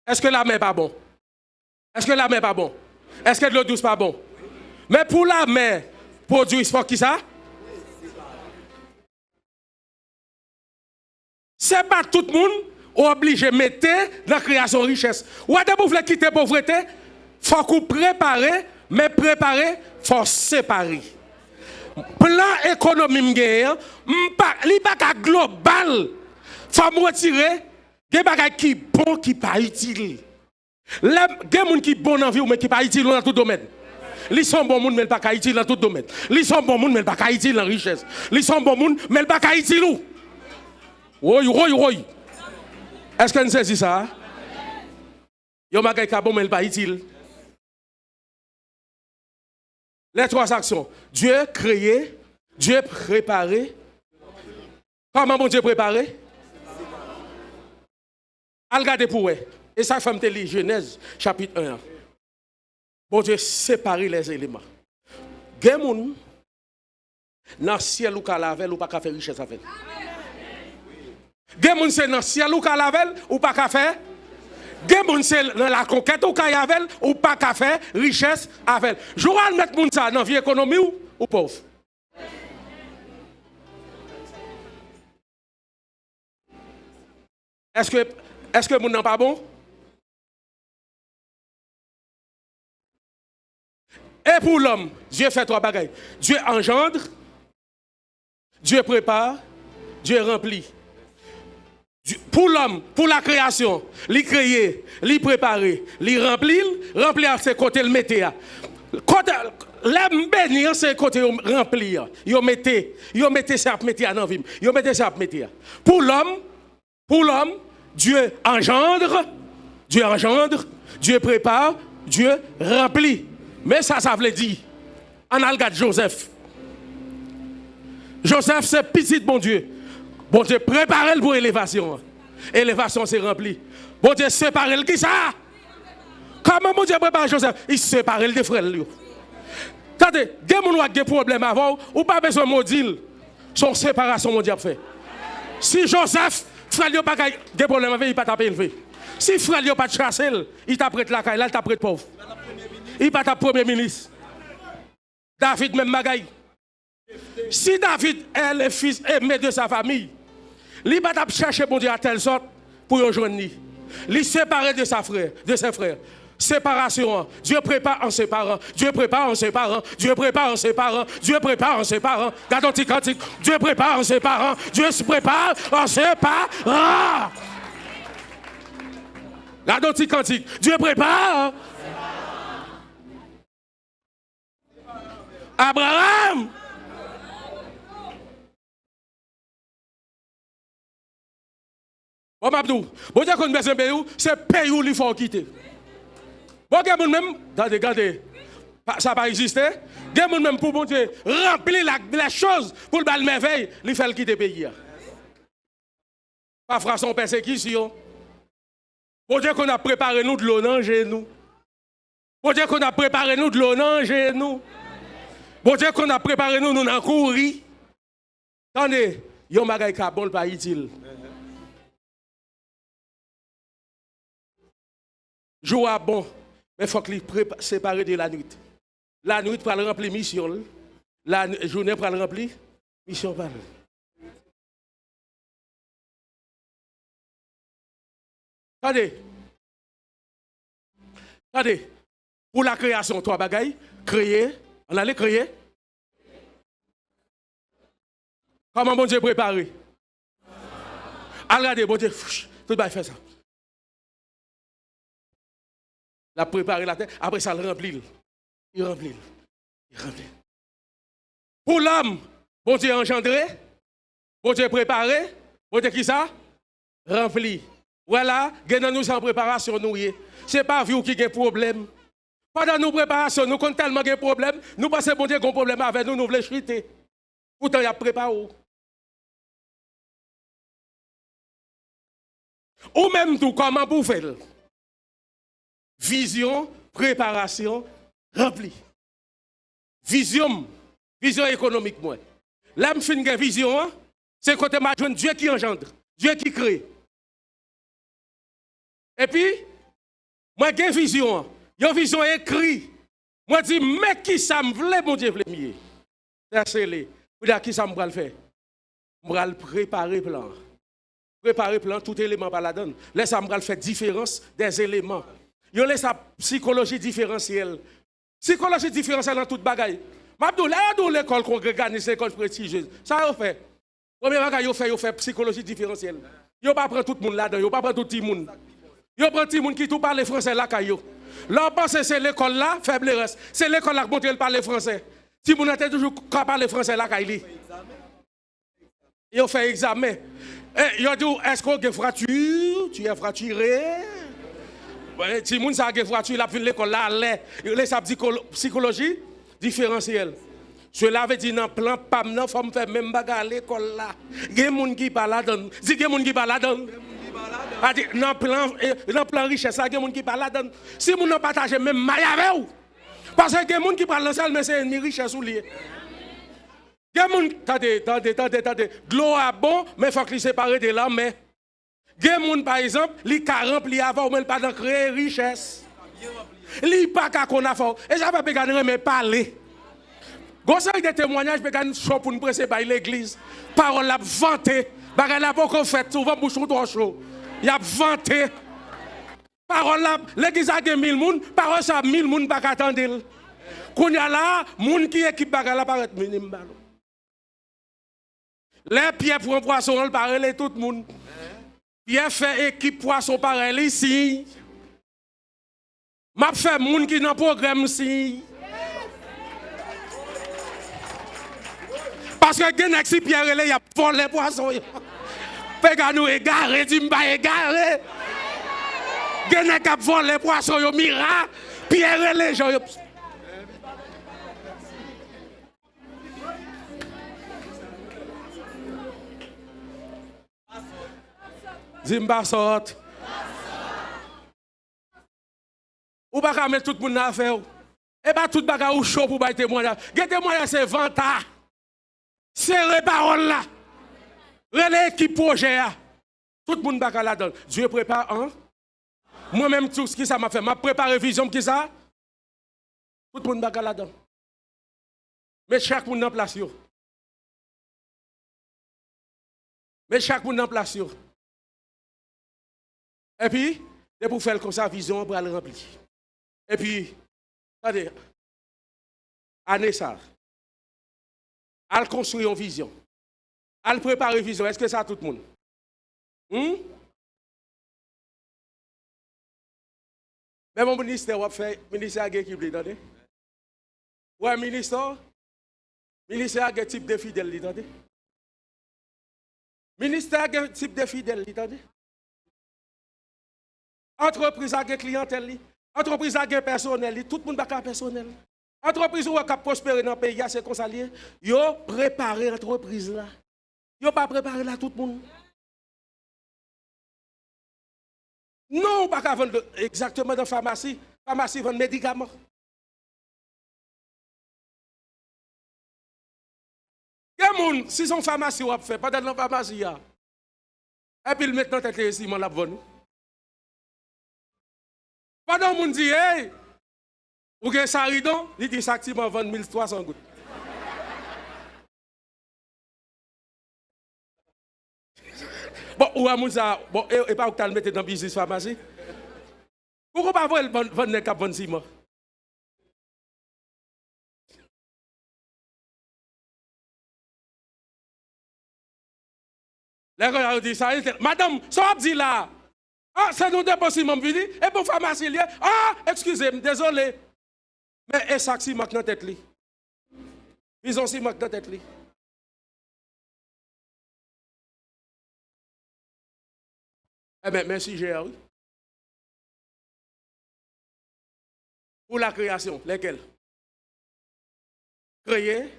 Est-ce que la mer n'est pas bon? Est-ce que la mer n'est pas bon? Est-ce que l'eau douce n'est pas bon? Mais pour la mer, produit, c'est qui ça? Ce n'est pas tout le monde obligé de mettre dans la création de richesse. Ou à vous voulez quitter la pauvreté, il faut qu'on prépare, mais préparer, il faut séparer. Plan économique, il n'est pas global. Il faut me retirer des bagages qui sont bons, qui ne sont pas utiles. Les gens qui sont bons dans la vie, mais qui ne sont pas utiles dans tout domaine. Ils sont bons, mais ils ne sont pas utiles dans tout domaine. Ils sont bons, mais ils ne sont pas utiles dans la richesse. Ils sont bons, mais ils ne sont pas utiles où? Oui. Est-ce que vous savez ça? Il y a des gens qui sont bons, mais ils ne sont pas utiles. Les trois actions. Dieu créé, Dieu préparé. Comment bon Dieu préparé? Regardez pour eux. Et ça fait me Genèse chapitre 1. Bon Dieu séparer les éléments. Gen moun dans ciel ou ka lavel ou pas ka faire richesse avec. Gen moun c'est dans le ciel ou ka lavel ou pas ka faire. Gen moun c'est dans la conquête ou ka yavel ou pas ka faire richesse avec. Joual mettre moun ça dans vie économie ou pauvre. Est-ce que moun nan pas bon? Et pour l'homme, Dieu fait trois bagailles. Dieu engendre, Dieu prépare, Dieu remplit. Pour l'homme, pour la création, il créer, il préparer, il remplir, remplir c'est côté le mettre. Côté l'homme bénir c'est côté remplir. Yo mettez ça mettre dans vie. Yo mettez ça mettre. Pour l'homme, Dieu engendre, Dieu prépare, Dieu remplit. Mais ça veut dire, on a regardé Joseph. Joseph, c'est petit bon Dieu. Bon Dieu, préparez-le pour l'élévation. Élévation, c'est rempli. Bon Dieu, séparez-le qui ça? Comment bon Dieu prépare Joseph? Il sépare le des frères. Attendez, des gens qui ont des problèmes avant, ou pas besoin de maudire. Son séparation, mon Dieu, fait. Si Joseph, frère, il n'a pas de problème avec, il n'a pas tapé élevé. Si frère, il n'a pas de chasse, il t'a prêté la caille, là, il t'a prêté pauvre. Il n'est pas ta premier ministre. David, même bagaille. Si David est le fils aimé de sa famille, il va chercher bon Dieu à telle sorte pour le joindre. Il séparé de ses frères. Séparation. Dieu prépare en séparant. Dieu prépare en séparant. Dieu prépare en séparant. Dieu prépare en séparant. Gardons tes cantiques. Dieu prépare en séparant. Dieu se prépare en séparant. Gardons tes cantiques. Dieu prépare. Abraham. Bon, Mabdou, bon Dieu qu'on besoin de pays, c'est pays où il faut quitter. Bon, Dieu même, regardez, ça va exister. Dieu même pour bon Dieu remplir la chose pour le merveille, il fait quitter le pays. Pas faire son persécution. Bon Dieu qu'on a préparé nous de l'eau dans nous. Bon Dieu qu'on a préparé nous de l'eau dans nous. Bon Dieu qu'on a préparé nous dans courir. Attendez, yon bagay ka bon pas utile. Jour à bon, mais il faut qu'il sépare de la nuit. La nuit pour le remplir mission. La journée pour le remplir mission. Attendez. Pour la création, trois bagailles. Créer. On allait créer. Comment bon Dieu préparé? Regardez, bon Dieu, tout le monde fait ça. La préparer la terre, après ça le remplit. Il remplit. Pour l'homme, bon Dieu engendré, bon Dieu préparé, bon Dieu qui ça? Rempli. Voilà, nous en préparation nous. C'est pas vous qui avez problème. Pendant nos préparations, nous avons tellement de problèmes, nous pensons bon Dieu qu'on a un problème avec nous, nous voulons chuter. Pourtant, il y a préparé. Ou même tout, comment vous faites? Vision, préparation, rempli. Vision économique, moi. Là, je fais une vision, c'est côté ma jeune Dieu qui engendre, Dieu qui crée. Et puis, moi, j'ai une vision écrite. Moi, je dis, mais qui ça me voulait, mon Dieu, voulait mieux. C'est les. Qui ça me va le faire? Je vais préparer le plan. Préparer le plan, tout élément par la donne. Là, ça me va faire différence des éléments. Yo laisse sa psychologie différentielle. Psychologie différentielle dans toute bagaille. M'abdou là dans l'école congréganiste, l'école prestigieuse. Ça yo fait. Premier bagaille yo fait psychologie différentielle. Yo pas prend tout le monde là-dedans, yo pas prend tout le monde. Yo prend tout le monde qui tout parle français là caillou. Là pense c'est l'école là faible reste. C'est l'école là qui montre parler français. Si moun était toujours parler français là caillou. Yo fait examen. Yo dit est-ce qu'on a fracture? Tu es fracturé? Si moun sa ge voiture la fin l'école là il laisse sa psychologie différentielle. Cela veut dire dans plan pam nan faut me faire même bagarre l'école là. Gen moun qui pas là-dedans. Si gen moun qui pas là-dedans. Dans plan richesse ça gen moun qui pas là-dedans. Si moun nan partage même maille avec ou. Parce que gen moun qui parle dans salle mais c'est une richesse ou lié. Attendez. De l'eau a bon, mais il faut qu'il sépare de là, mais. Gen par exemple, li ka rempli avant, mais pas dans créer richesse. Li pas ka qu'on a fait. Et ça va pas gagner, mais parler. Gonçal des témoignages, peut gagner chaud pour nous presser par l'église. Parole la vanté. Bagay la pas qu'on fait, souvent bouchon trop chaud. Y a vanté. Parole là, l'église a 1000 moun, parole ça 1000 moun pas attendre. Qu'on y a là, moun qui équipe bagay la paraît minime ballon. Les pieds pour un poisson, on parle tout le monde. Pierre fait équipe poisson pareil ici. M'a fait moun qui dans programme ici. Parce que gen si Pierre il a volé poisson. Pega nous égaré, dit m'pa égaré. Gen a volé poisson yo mira, Pierre les gens. Zimba sort. Ou pas mettre tout le monde à faire. Et pas tout bagage ou chaud pour bailler témoignage. Gen témoignage c'est vanta. C'est les paroles là. Relais qui projet. Tout le monde bagage là-dedans. Dieu prépare un. Moi-même tout ce qui ça m'a fait, m'a préparé vision qui ça. Tout le monde bagage là-dedans. Mais chaque monde en place yo. Et puis, c'est pour faire comme ça, vision pour aller remplir. Et puis, attendez, année ça, elle construit une vision. Elle prépare une vision. Est-ce que ça tout le monde? Mais mon ministère, on fait, ministère a qui vous entendez? Ouais, ministère a un type de fidèle, entendez? Ministère a un type de fidèle, entendez? Entreprise a une clientèle, entreprise a un personnel, tout le monde a un personnel. Entreprise qui a prospéré dans le pays, c'est comme ça. Ils ont préparé l'entreprise là. Ils n'ont pas préparé là tout le monde. Non, pas qu'à vendre exactement dans la pharmacie. La pharmacie vend des médicaments. Si son pharmacie a fait, pas dans la pharmacie, et puis maintenant, tu es ici, mon l'a vendu. Pendant que dit, hey, ou que ça ridon, il dit ça activement vendre 1300 gouttes. Bon, ou à Moussa, bon, et pas où tu le mettre dans le business pharmacie. Pourquoi pas vendre les cap 26 mois? Les gens disent ça, madame, ça dit là. Ah, c'est nous déposer mon vidi, et pour pharmacie lié. Ah, excusez-moi, désolé. Mais et ça si manque dans tête li. Ils ont si manque dans tête li. Eh bien, merci Géry. Pour la création, lesquelles? Créer,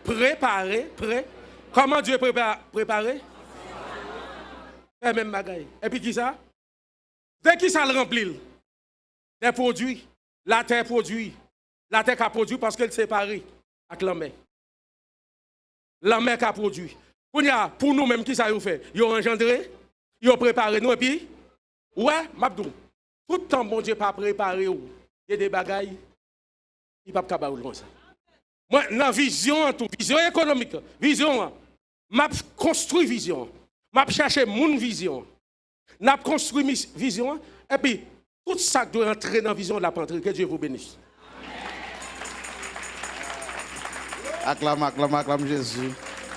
préparer, Comment Dieu préparer? Et même bagaille. Et puis qui ça? Dès qui ça le remplit? Des produits. La terre produit. La terre a produit parce qu'elle sépare avec la mer. La mer a produit. Pour nous-mêmes, qui ça y fait? Ils ont engendré, ils ont préparé nous et puis, ouais, Mabdou. Tout le temps, bon Dieu, pas préparé. Il y a des bagailles, il n'y a pas de comme ça. Moi, la vision, tout, vision économique, vision, m'a construit vision. M'a cherché mon vision. N'a construit vision. Et puis, tout ça doit entrer dans la vision de la patrie. Que Dieu vous bénisse. Acclame Jésus.